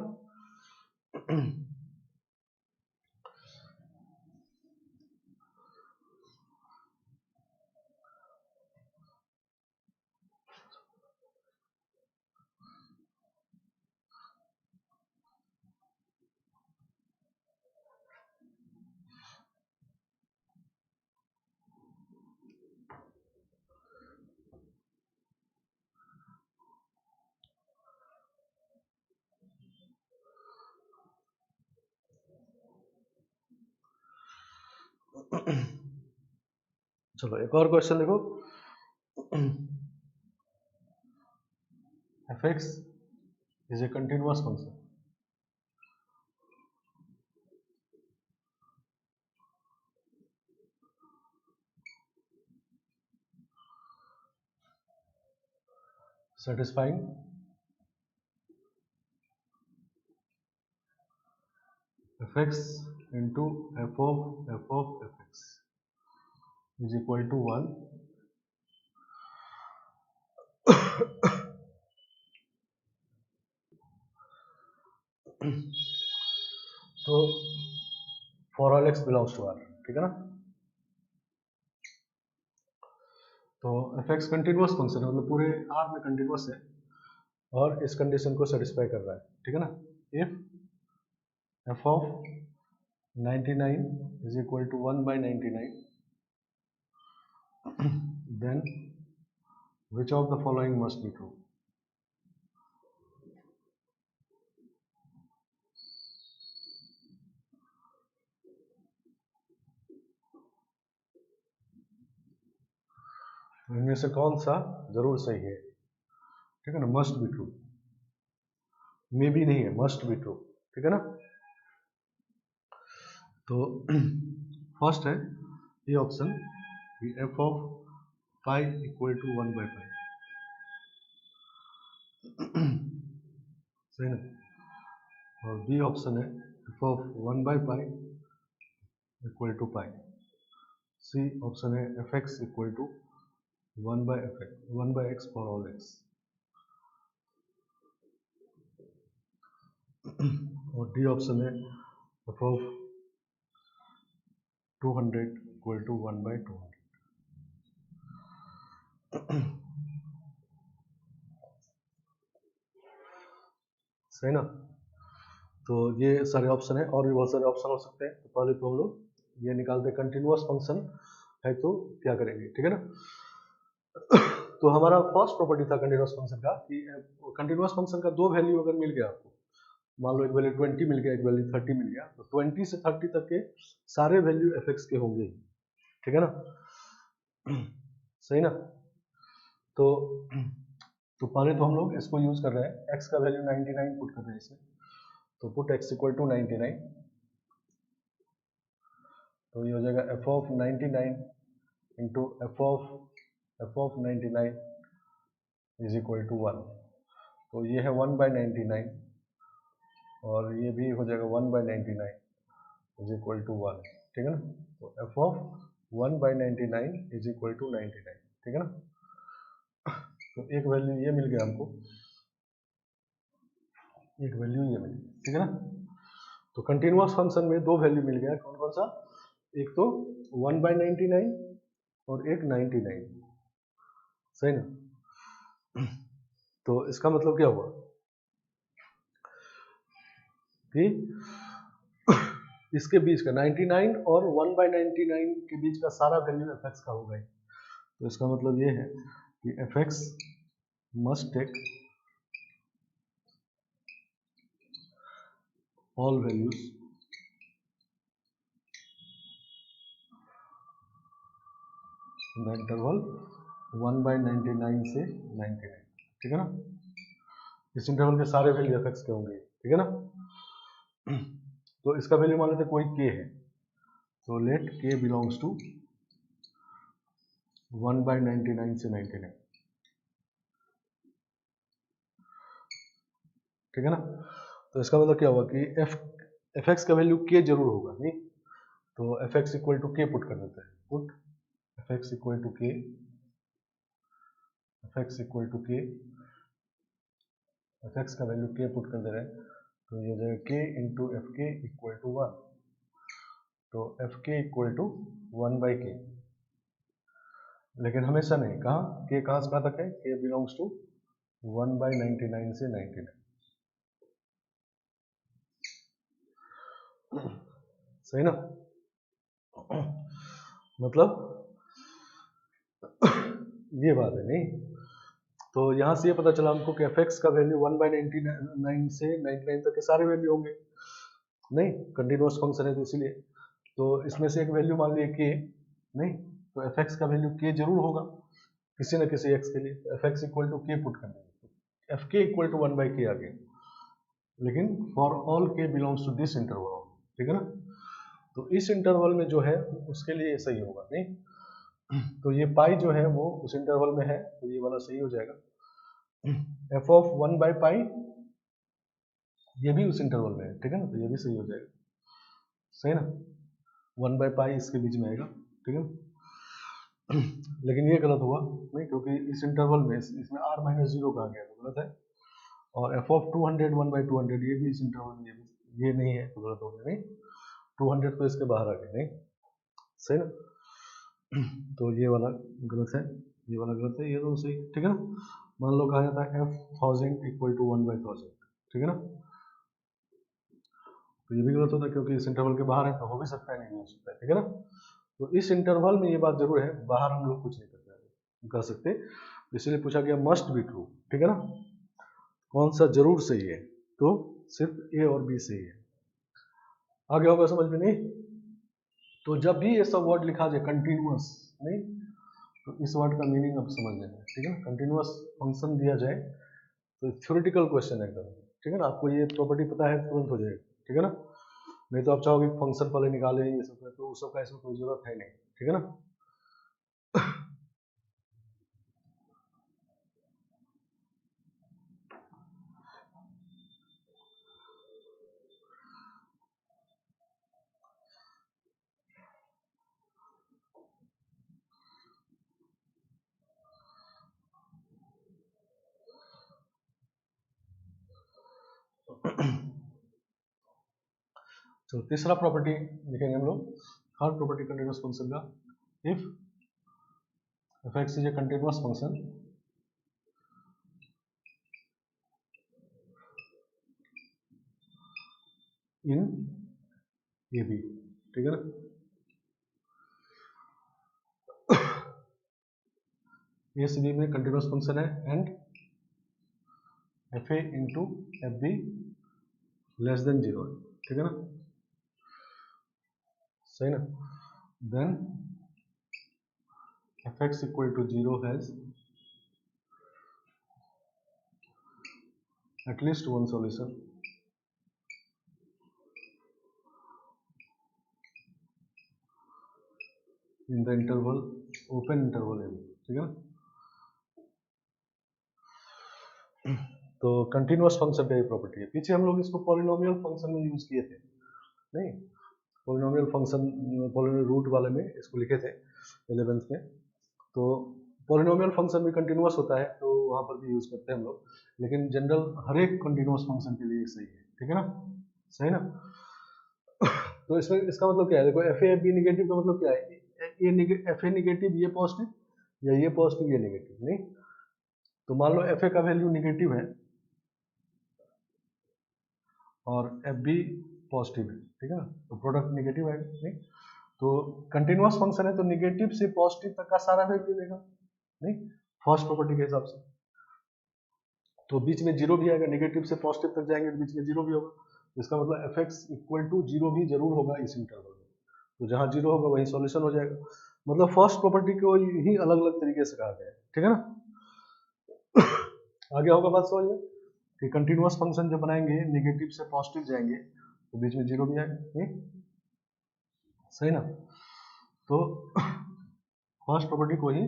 चलो एक और क्वेश्चन देखो, f x is a continuous function, satisfying f(x) into f of fx, is equal to 1 तो for all x belongs to r, ठीक है ना। तो एफ एक्स कंटिन्यूस फंक्शन है, मतलब पूरे आर में कंटिन्यूस है और इस कंडीशन को सेटिस्फाई कर रहा है, ठीक है ना। If f of 99 is equal to 1 by 99, then which of the following must be true? इनमें से कौन सा जरूर सही है, ठीक है ना। Must be true, may be नहीं है, मस्ट बी ट्रू, ठीक है ना। तो फर्स्ट है ये option, f of pi equal to 1 by pi, सही ना। और बी ऑप्शन है f of 1 by pi equal to pi. C option है f x equal to 1 by f x, 1 by x for all x. और D option है f of 200 equal to 1 by 200। सही ना। तो ये सारे ऑप्शन है, और भी बहुत सारे ऑप्शन हो सकते हैं। तो पहले तो हम लोग ये निकालते हैं कंटिन्यूअस फंक्शन है तो क्या करेंगे, ठीक है ना। तो हमारा फर्स्ट प्रॉपर्टी था कंटिन्यूअस फंक्शन का कि कंटिन्यूअस फंक्शन का दो वैल्यू अगर मिल गया आपको, मान लो एक वैल्यू 20 मिल गया, एक वैल्यू 30 मिल गया, तो 20 से 30 तक के सारे वैल्यू एफ एक्स के होंगे, ठीक है ना। सही ना। तो पहले तो हम लोग इसको यूज कर रहे हैं, एक्स का वैल्यू 99 पुट कर रहे हैं इसमें। तो पुट एक्स इक्वल टू 99, तो ये हो जाएगा f of 99 into f of 99 is equal to 1। तो ये है 1 by 99 और ये भी हो जाएगा 1 by 99 इज इक्वल टू 1, ठीक है ना। तो f of 1 by 99 is equal to 99, ठीक है ना। तो एक वैल्यू ये मिल गया हमको, एक वैल्यू ये मिल गया, ठीक है ना। तो कंटिन्यूअस फंक्शन में दो वैल्यू मिल गया, कौन कौन सा, एक तो 1 by 99 और एक 99, सही ना। तो इसका मतलब क्या हुआ कि इसके बीच का 99 और 1 by 99 के बीच का सारा वैल्यू एफ एक्स का होगा। तो इसका मतलब ये है कि f x must take all values in the interval 1 by 99 से 99, ठीक है ना। इस इंटरवल के सारे वैल्यू एफ एक्स के होंगे, ठीक है ना। तो इसका वैल्यू मान लेते कोई के है, तो लेट के बिलोंग्स टू 1 by 99 से 99, ठीक है ना। तो इसका मतलब क्या हुआ कि एफ एक्स का वैल्यू के जरूर होगा, नहीं तो f x equal to k put कर देते हैं, put f x equal to k, f x equal to k, f x का वैल्यू के पुट कर दे रहे हैं, तो ये जाएगा k into f k equal to 1। तो F k equal to 1 by के, लेकिन हमेशा नहीं, कहाँ के कहाँ से कहाँ तक है, के बिलोंग्स टू 1 by 99 से 99, सही ना। मतलब ये बात है, नहीं तो यहाँ से ये पता चला हमको कि एफ एक्स का वैल्यू 1 by 99 से 99 तक के सारे वैल्यू होंगे, नहीं कंटिन्यूअस फंक्शन है तो इसीलिए। तो इसमें से एक वैल्यू मान लिए के, नहीं तो एफ एक्स का वैल्यू के जरूर होगा किसी न किसी एक्स के लिए, F x equal to k put करना है, F k equal to 1 by के आ गया, लेकिन फॉर ऑल के बिलोंग्स टू दिस इंटरवल, ठीक है ना। तो इस इंटरवल में जो है उसके लिए सही होगा, नहीं तो ये पाई जो है वो उस इंटरवल में है, तो ये वाला सही हो जाएगा। एफ ऑफ 1 by पाई ये भी उस इंटरवल में है, ठीक है ना, तो ये भी सही हो जाएगा, सही ना। 1 by पाई इसके बीच में आएगा, ठीक है ना। लेकिन ये गलत हुआ नहीं, क्योंकि इस इंटरवल में इसमें r माइनस जीरो कहा गया तो गलत है, और f ऑफ 200 1/200 ये भी इस इंटरवल में ये नहीं है तो गलत हो गया। नहीं, 200 तो इसके बाहर आ गया, नहीं सही ना, तो ये वाला गलत है, ये वाला गलत है, ये तो सही, ठीक है ना। मान लो कहा जाता है f1000 इक्वल टू 1/1000, ठीक है ना, तो ये भी गलत होता है क्योंकि इस इंटरवल के बाहर है, तो हो भी सकता है नहीं हो सकता है, ठीक है ना। तो इस इंटरवल में ये बात जरूर है, बाहर हम लोग कुछ नहीं कर सकते, इसलिए पूछा गया मस्ट बी ट्रू, ठीक है ना, कौन सा जरूर सही है, तो सिर्फ ए और बी सही है। आगे होगा समझ में नहीं। तो जब भी ये सब वर्ड लिखा जाए कंटिन्यूअस, नहीं तो इस वर्ड का मीनिंग अब समझ लेना, ठीक है ना। कंटिन्यूअस फंक्शन दिया जाए तो थ्योरेटिकल क्वेश्चन है एकदम, ठीक है ना, आपको ये प्रॉपर्टी पता है तुरंत हो जाएगा, ठीक है ना। नहीं तो आप चाहोगे फंक्शन पहले निकाले ये सब, तो उस सब का इसमें कोई जरूरत है नहीं, ठीक है ना। तो तीसरा प्रॉपर्टी लिखेंगे हम लोग, थर्ड प्रॉपर्टी कंटिन्यूअस फंक्शन का, if f(x) is a continuous function in a b, ठीक है ना। ए सी बी में कंटिन्यूअस फंक्शन है and f a into f b less than zero, ठीक है ना, सही ना। Then f x equal to zero has at least one solution in the interval open interval a b, ठीक है ना। तो कंटिन्यूअस फंक्शन का ये प्रॉपर्टी है। पीछे हम लोग इसको पॉलिनोमियल फंक्शन में यूज किए थे, नहीं पॉलिनोमियल फंक्शन पॉलिनोमियल रूट वाले में इसको लिखे थे 11th में। तो पॉलिनोमियल फंक्शन भी कंटिन्यूअस होता है तो वहाँ पर भी यूज करते हैं हम लोग, लेकिन जनरल हर एक कंटिन्यूअस फंक्शन के लिए सही है, ठीक है ना, सही ना। तो इसमें इसका मतलब क्या है, देखो एफ ए बी निगेटिव का मतलब क्या है, ये एफ ए निगेटिव ये पॉजिटिव या ये पॉजिटिव ये निगेटिव, नहीं तो मान लो एफ ए का वैल्यू निगेटिव है और एफ बी पॉजिटिव है, ठीक है ना, तो प्रोडक्ट निगेटिव है, नहीं तो कंटिन्यूअस फंक्शन है तो निगेटिव से पॉजिटिव तक का सारा वैल्यू देगा, नहीं फर्स्ट प्रॉपर्टी के हिसाब से। तो बीच में जीरो भी आएगा, निगेटिव से पॉजिटिव तक जाएंगे तो बीच में जीरो भी होगा, इसका मतलब f x equal to zero भी जरूर होगा इस इंटरवल में, तो जहां जीरो होगा वहीं सॉल्यूशन हो जाएगा। मतलब फर्स्ट प्रॉपर्टी को ही अलग अलग तरीके से कहा गया है, ठीक है ना। आगे होगा बात समझ में कि कंटिन्यूअस फंक्शन जब बनाएंगे नेगेटिव से पॉजिटिव जाएंगे तो बीच में जीरो भी आएगा, नहीं सही ना। तो फर्स्ट प्रॉपर्टी को ही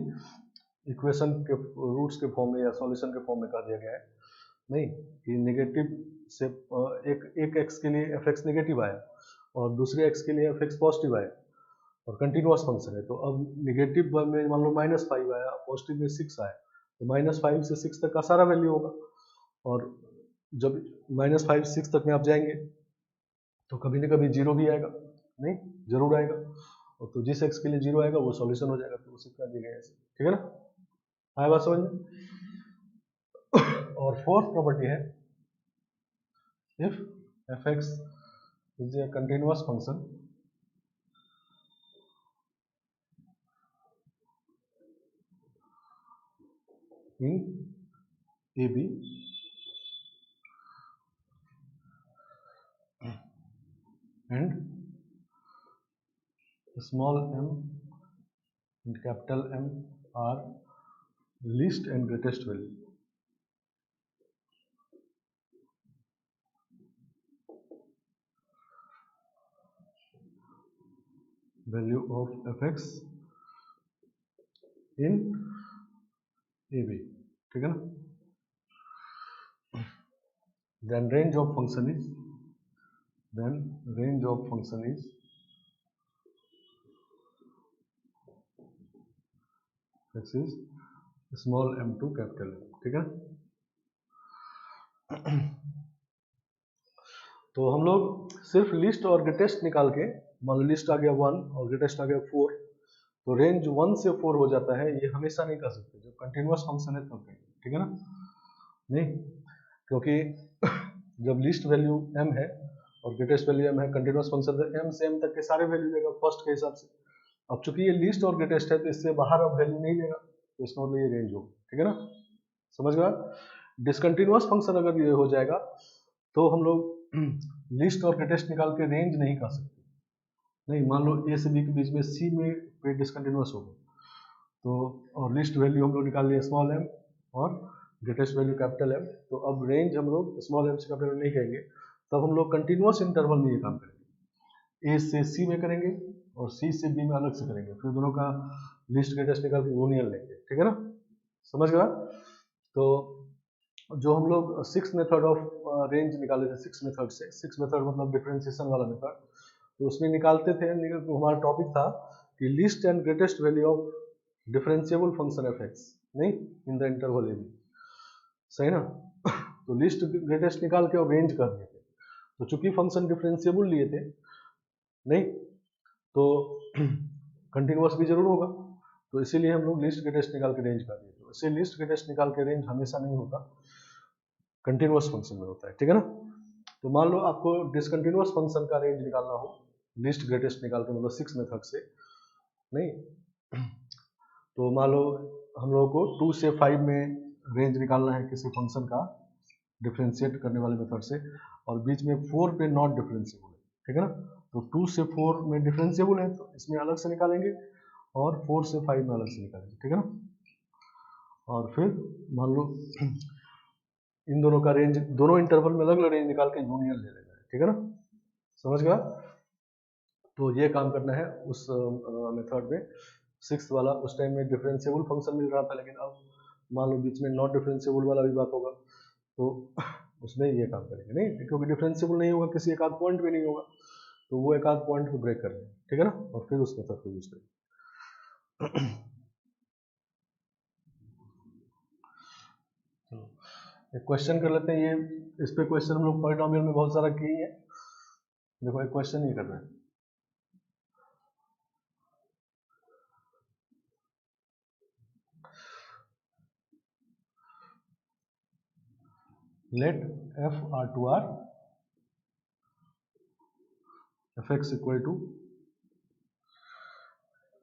इक्वेशन के रूट्स के फॉर्म में या सॉल्यूशन के फॉर्म में कह दिया गया है, नहीं कि नेगेटिव से एक एक्स के लिए एफ एक्स नेगेटिव आया और दूसरे एक्स के लिए एफ एक्स पॉजिटिव आया और कंटिन्यूअस फंक्शन है, तो अब नेगेटिव में मान लो -5 आया, पॉजिटिव में 6 आया, तो -5 से 6 तक का सारा वैल्यू होगा, और जब -5 से 6 तक में आप जाएंगे तो कभी ना कभी जीरो भी आएगा, नहीं जरूर आएगा, और तो जिस एक्स के लिए जीरो आएगा वो सॉल्यूशन हो जाएगा, तो उसे कर दिया गया, ठीक है ना, आया बात समझ में। और फोर्थ प्रॉपर्टी है if f x is a continuous function in a b and small m and capital M are least and greatest value. Value of fx in AB, ठीक है ना। Then range of function is x is small m to capital M, ठीक है। तो हम लोग सिर्फ list और ग्रेटेस्ट निकाल के, मान लो लिस्ट आ गया 1 और ग्रेटेस्ट आ गया 4, तो रेंज 1 से 4 हो जाता है, ये हमेशा नहीं कर सकते, जब कंटिन्यूअस फंक्शन है तब करेंगे, ठीक है ना। नहीं, क्योंकि जब लिस्ट वैल्यू m है और ग्रेटेस्ट वैल्यू m है, कंटिन्यूअस फंक्शन है, m से m तक के सारे वैल्यू लेगा फर्स्ट के हिसाब से। अब चूंकि ये लिस्ट और ग्रेटेस्ट है तो इससे बाहर अब वैल्यू नहीं लेगा, तो इसका मतलब ये रेंज होगा, ठीक है ना, समझ गया। डिसकंटिन्यूअस फंक्शन अगर ये हो जाएगा तो हम लोग लिस्ट और ग्रेटेस्ट निकाल के रेंज नहीं कर सकते। नहीं, मान लो ए से बी के बीच में सी में पे डिसकंटिन्यूअस हो गया, तो और लिस्ट वैल्यू हम लोग निकाल लिए स्मॉल m और ग्रेटेस्ट वैल्यू कैपिटल M, तो अब रेंज हम लोग स्मॉल m से कैपिटल M नहीं कहेंगे, तब हम लोग कंटिन्यूअस इंटरवल में ये काम करेंगे, ए से सी में करेंगे और सी से बी में अलग से करेंगे, फिर दोनों का लिस्ट ग्रेटेस्ट निकाल के यूनियन लेंगे, ठीक है ना, समझ गया। तो जो हम लोग 6 मेथड ऑफ रेंज निकाले थे, 6 मेथड से, 6 मेथड मतलब डिफरेंशिएशन वाला मेथड, तो उसमें निकालते थे, तो हमारा टॉपिक था कि list and greatest value of differentiable function f x, नहीं in the interval a b, सही ना। तो लिस्ट ग्रेटेस्ट निकाल के और रेंज कर दिए थे, तो चूंकि फंक्शन डिफरेंशिएबल लिए थे, नहीं तो कंटिन्यूअस भी जरूर होगा, तो इसीलिए हम लोग लिस्ट ग्रेटेस्ट निकाल के रेंज कर दिए। तो इसे लिस्ट ग्रेटेस्ट निकाल के रेंज हमेशा नहीं होता, कंटिन्यूअस फंक्शन में होता है, ठीक है ना। तो मान लो आपको डिसकंटिन्यूअस फंक्शन का रेंज निकालना हो लिस्ट ग्रेटेस्ट निकाल के, मतलब 6 मेथड से, नहीं तो मान लो हम लोगों को 2 से 5 में रेंज निकालना है किसी फंक्शन का डिफरेंशिएट करने वाले मेथड से, और बीच में 4 पे नॉट डिफरेंशिएबल है, ठीक है ना। तो 2 से 4 में डिफरेंशिएबल है तो इसमें अलग से निकालेंगे, और 4 से 5 में अलग से निकालेंगे, ठीक है ना। और फिर मान लो इन दोनों का रेंज, दोनों इंटरवल में अलग अलग रेंज निकाल के यूनियन ले लेना है, ठीक है ना, समझ गया। तो ये काम करना है उस मेथड में, 6th वाला। उस टाइम में डिफरेंशिएबल फंक्शन मिल रहा था, लेकिन अब मान लो बीच में नॉट डिफरेंशिएबल वाला भी बात होगा, तो उसमें ये काम करेंगे, नहीं क्योंकि डिफरेंशिएबल नहीं होगा, किसी एक आध पॉइंट भी नहीं होगा, तो वो एक आध पॉइंट को ब्रेक करेंगे, ठीक है ना, और फिर उस मेथड को यूज करेंगे। एक क्वेश्चन कर लेते हैं, ये इस पे क्वेश्चन हम लोग पॉलिनोमियल में बहुत सारा किए हैं। देखो एक क्वेश्चन ये कर रहे हैं, let f r2r fx equal to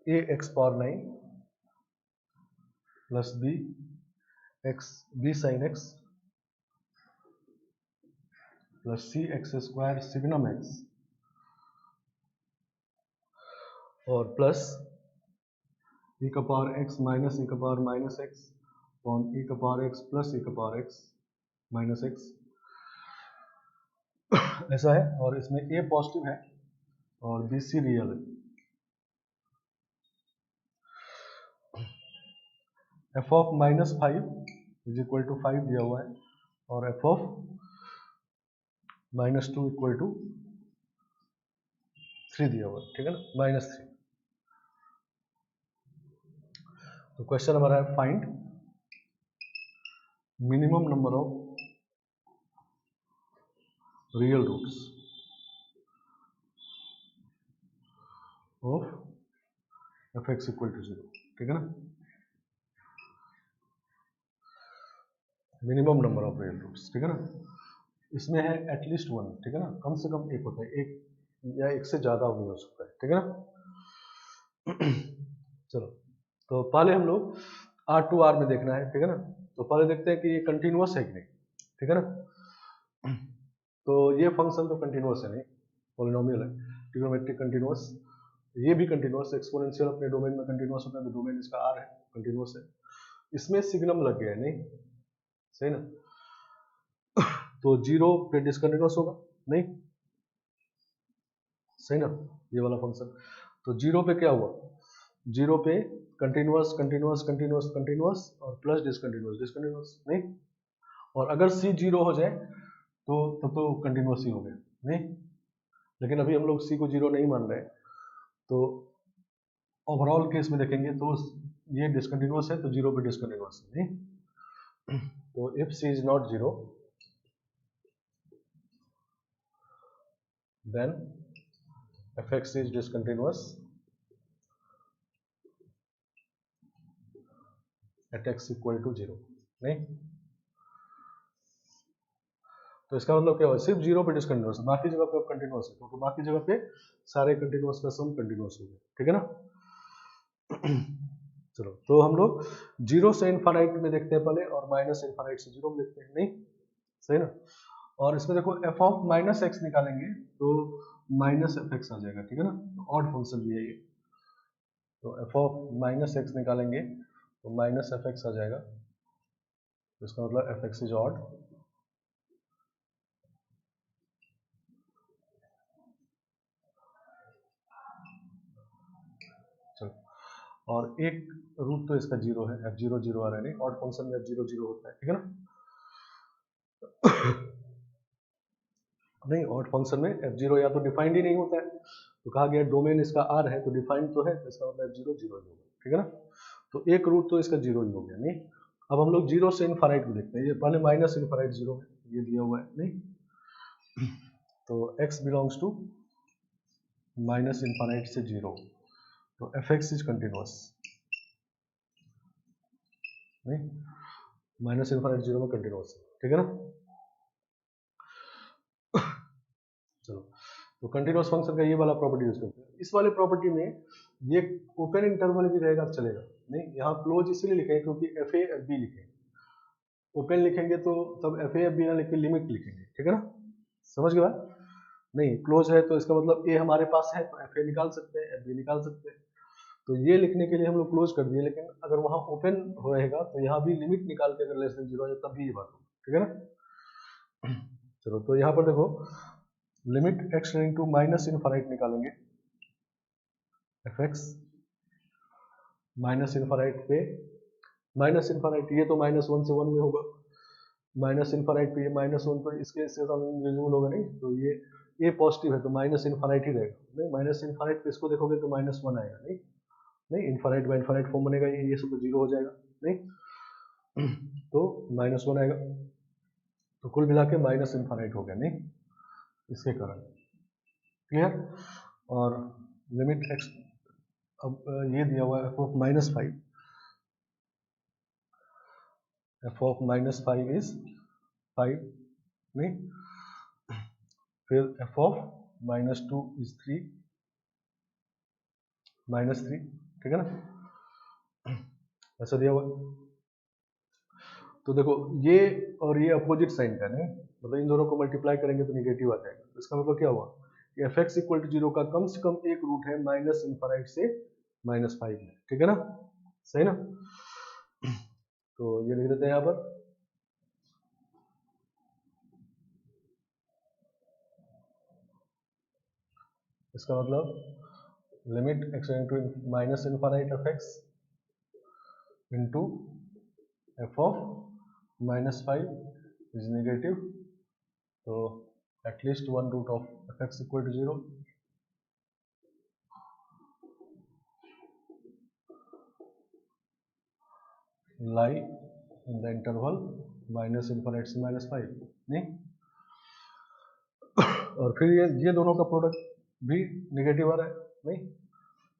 ax power 9 plus b sin x plus c x square signum x और प्लस e का पावर x माइनस e का power minus x upon e का पावर x प्लस e का power x minus x, ऐसा है। और इसमें a positive है और b c रियल है। f of minus 5 is equal to 5 दिया हुआ है, और f of minus 2 equal to 3 दिया हुआ है, ठीक है ना, माइनस 3। तो क्वेश्चन हमारा है find minimum number of real roots of fx equal to 0, ठीक है ना, minimum number of real roots, ठीक है ना। इसमें है एटलीस्ट 1, ठीक है ना, कम से कम एक होता है, एक या एक से ज्यादा भी हो सकता है, ठीक है ना। चलो, तो पहले हम लोग R2R में देखना है, ठीक है ना। तो पहले देखते हैं कि ये कंटिन्यूअस है कि नहीं, ठीक है ना। तो ये फंक्शन तो कंटिन्यूअस है नहीं, पॉलिनोमियल है, ट्रिग्नोमेट्रिक कंटिन्यूअस, ये भी कंटिन्यूअस, एक्सपोनेंशियल अपने डोमेन में कंटिन्यूअस होता है, तो डोमेन इसका R है, कंटिन्यूअस है। इसमें सिग्नम लग गया है, नहीं सही ना, तो 0 पे डिसकंटिन्यूअस होगा, नहीं सही ना, ये वाला फंक्शन। तो 0 पे क्या हुआ, 0 पे कंटिन्यूअस कंटिन्यूअस कंटिन्यूअस कंटिन्यूअस और प्लस डिसकंटिन्यूअस डिसकंटिन्यूअस, नहीं। और अगर c 0 हो जाए तो तब तो कंटिन्यूअस ही हो गया, नहीं। लेकिन अभी हम लोग c को 0 नहीं मान रहे, तो ओवरऑल केस में देखेंगे तो ये डिसकंटिन्यूअस है, तो जीरो पे डिसकंटिन्यूअस है नहीं। तो if c is not zero then f x is discontinuous at x equal to zero नहीं। तो इसका मतलब क्या हुआ, सिर्फ जीरो पे डिसकंटिन्यूअस है, बाकी जगह पे अब कंटिन्यूअस है, क्योंकि बाकी जगह पे सारे कंटिन्यूअस का सम कंटिन्यूअस हो गया, ठीक है ना। चलो तो हम लोग जीरो से इनफाइनाइट में देखते हैं पहले, और माइनस इनफाइनाइट से जीरो में देखते हैं नहीं, सही ना। और इसमें देखो एफ ऑफ माइनस एक्स निकालेंगे तो माइनस एफ एक्स आ जाएगा, ठीक है ना, तो ऑड फंक्शन भी है ये। तो एफ ऑफ माइनस एक्स निकालेंगे तो माइनस एफ एक्स आ जाएगा, तो इसका मतलब एफ एक्स इज ऑड। चलो, और एक रूट तो इसका जीरो है, एफ जीरो जीरो आ रहा है नहीं, ऑड फंक्शन में एफ जीरो जीरो होता है, ठीक है ना। नहीं, ऑड फंक्शन में एफ जीरो या तो डिफाइंड ही नहीं होता है, तो कहा गया डोमेन इसका आर है तो डिफाइंड तो है, तो इसका मतलब एफ जीरो जीरो ही होगा, ठीक है ना। तो एक रूट तो इसका जीरो ही हो गया नहीं। अब हम लोग जीरो से इनफाइनाइट में देखते हैं, ये पहले माइनस इनफाइनाइट जीरो है, ये दिया हुआ है नहीं। तो x belongs to minus infinite से जीरो, तो एफ एक्स इज कंटिन्यूअस नहीं, माइनस इनफाइनाइट जीरो में कंटिन्यूअस है, ठीक है ना। चलो, तो कंटिन्यूअस फंक्शन का ये वाला प्रॉपर्टी यूज करते हैं। इस वाले प्रॉपर्टी में ये ओपन इंटरवल भी रहेगा चलेगा नहीं, यहाँ क्लोज इसीलिए लिखे हैं क्योंकि एफ ए एफ बी लिखे, ओपन लिखेंगे तो तब एफ ए एफ बी ना लिख के लिमिट लिखेंगे, ठीक है ना, समझ गए बात। नहीं, क्लोज है तो इसका मतलब ए हमारे पास है तो एफ ए निकाल सकते हैं, एफ बी निकाल सकते हैं, तो ये लिखने के लिए हम लोग क्लोज कर दिए, लेकिन अगर वहाँ ओपन रहेगा तो यहाँ भी लिमिट निकाल के अगर लेस देन जीरो है तब भी ये बात होगी, ठीक है ना। चलो, तो यहाँ पर देखो limit x tending to minus infinite निकालेंगे, एफ एक्स माइनस इनफाइनाइट पे माइनस इनफाइनाइट, ये तो माइनस वन से वन में होगा, माइनस इनफाइनाइट पे ये माइनस वन, तो इसके से इनविजिबल होगा नहीं, तो ये पॉजिटिव है तो माइनस इनफाइनाइट ही रहेगा नहीं, माइनस इनफाइनाइट पे इसको देखोगे तो माइनस वन आएगा नहीं, नहीं इनफाइनाइट बाय इनफाइनाइट फॉर्म बनेगा, ये सब जीरो हो जाएगा नहीं, तो माइनस वन आएगा, तो कुल मिला के माइनस इनफाइनाइट हो गया नहीं, इसके कारण, क्लियर। और लिमिट एक्स, अब ये दिया हुआ है f of minus five, F of minus five is five नहीं, फिर F of minus two is three, minus three, ठीक है ना, ऐसा दिया हुआ। तो देखो ये और ये अपोजिट साइन का नहीं, मतलब इन दोनों को मल्टीप्लाई करेंगे तो निगेटिव आ जाएगा, तो इसका मतलब क्या हुआ कि f x equal to zero का कम से कम एक रूट है माइनस इनफाइनाइट से माइनस फाइव में, ठीक है ना, सही ना। तो ये लिख देते हैं यहाँ पर, इसका मतलब limit x to minus infinite f x into f of minus five is negative, तो at least one root of f x equal to zero lie in the interval minus infinite से माइनस फाइव नहीं, और फिर ये दोनों का product भी negative आ रहा है नहीं,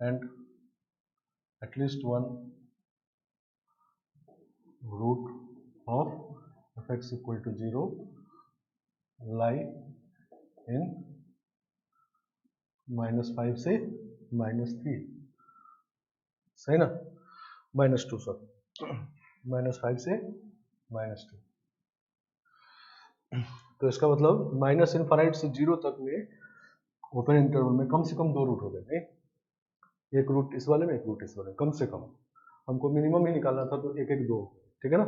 and at least one root of f x equal to zero lie in minus five से माइनस थ्री, सही ना, minus two sorry, minus five से माइनस टू, तो इसका मतलब माइनस इनफाइनाइट से जीरो तक में ओपन इंटरवल में कम से कम दो रूट हो गए, एक रूट इस वाले में एक रूट इस वाले में, कम से कम हमको मिनिमम ही निकालना था, तो एक एक दो, ठीक है ना,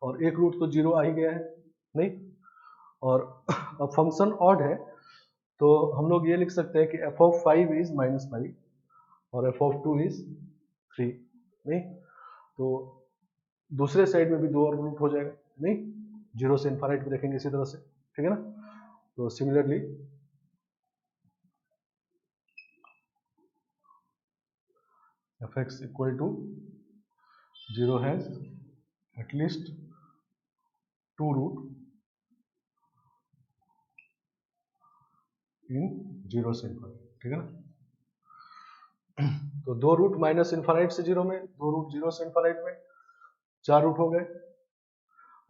और एक रूट तो जीरो आ ही गया है नहीं, और अब फंक्शन ऑड है तो हम लोग ये लिख सकते हैं कि f of five is minus five और f of two is three नहीं, तो दूसरे साइड में भी दो और रूट हो जाएगा नहीं, जीरो से इनफाइनाइट में देखेंगे इसी तरह से, ठीक है ना। तो similarly f x equal to 0 has at least 2 root in 0 से इन्फाइनाइट, ठीक है ना। तो 2 रूट माइनस इन्फाइनाइट से 0 में, 2 रूट 0 से इन्फाइनाइट में, 4 रूट हो गए,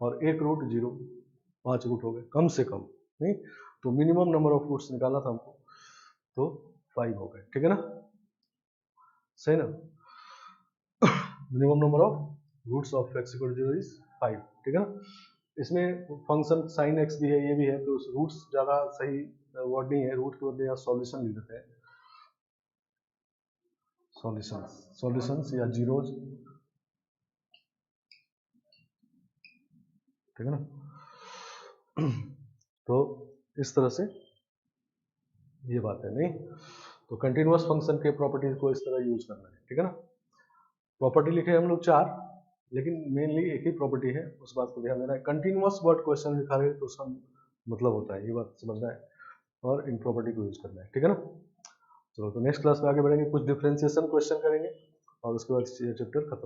और 1 रूट 0, 5 रूट हो गए कम से कम, नहीं तो मिनिमम नंबर ऑफ रूट्स निकालना था हमको, तो 5 हो गए, ठीक है ना, सही ना। Minimum number of roots of x equal to 0 is 5, ठीक है ना। इसमें फंक्शन साइन एक्स भी है, ये भी है, तो रूट्स ज़्यादा सही वर्ड नहीं है, रूट के बदले यहाँ सॉल्यूशन लिख देते हैं, सॉल्यूशंस या जीरोज, ठीक है ना। तो इस तरह से ये बात है, नहीं तो कंटिन्यूअस फंक्शन के प्रॉपर्टीज को इस तरह यूज करना है, ठीक है ना। प्रॉपर्टी लिखे हम लोग 4, लेकिन मेनली एक ही प्रॉपर्टी है, उस बात को ध्यान देना है। कंटिन्यूअस वर्ड क्वेश्चन लिखा है तो उसका मतलब होता है, ये बात समझना है, और इन प्रॉपर्टी को यूज करना है, ठीक है ना। चलो तो नेक्स्ट क्लास में आगे बढ़ेंगे, कुछ डिफरेंशिएशन क्वेश्चन करेंगे और उसके बाद ये चैप्टर खत्म।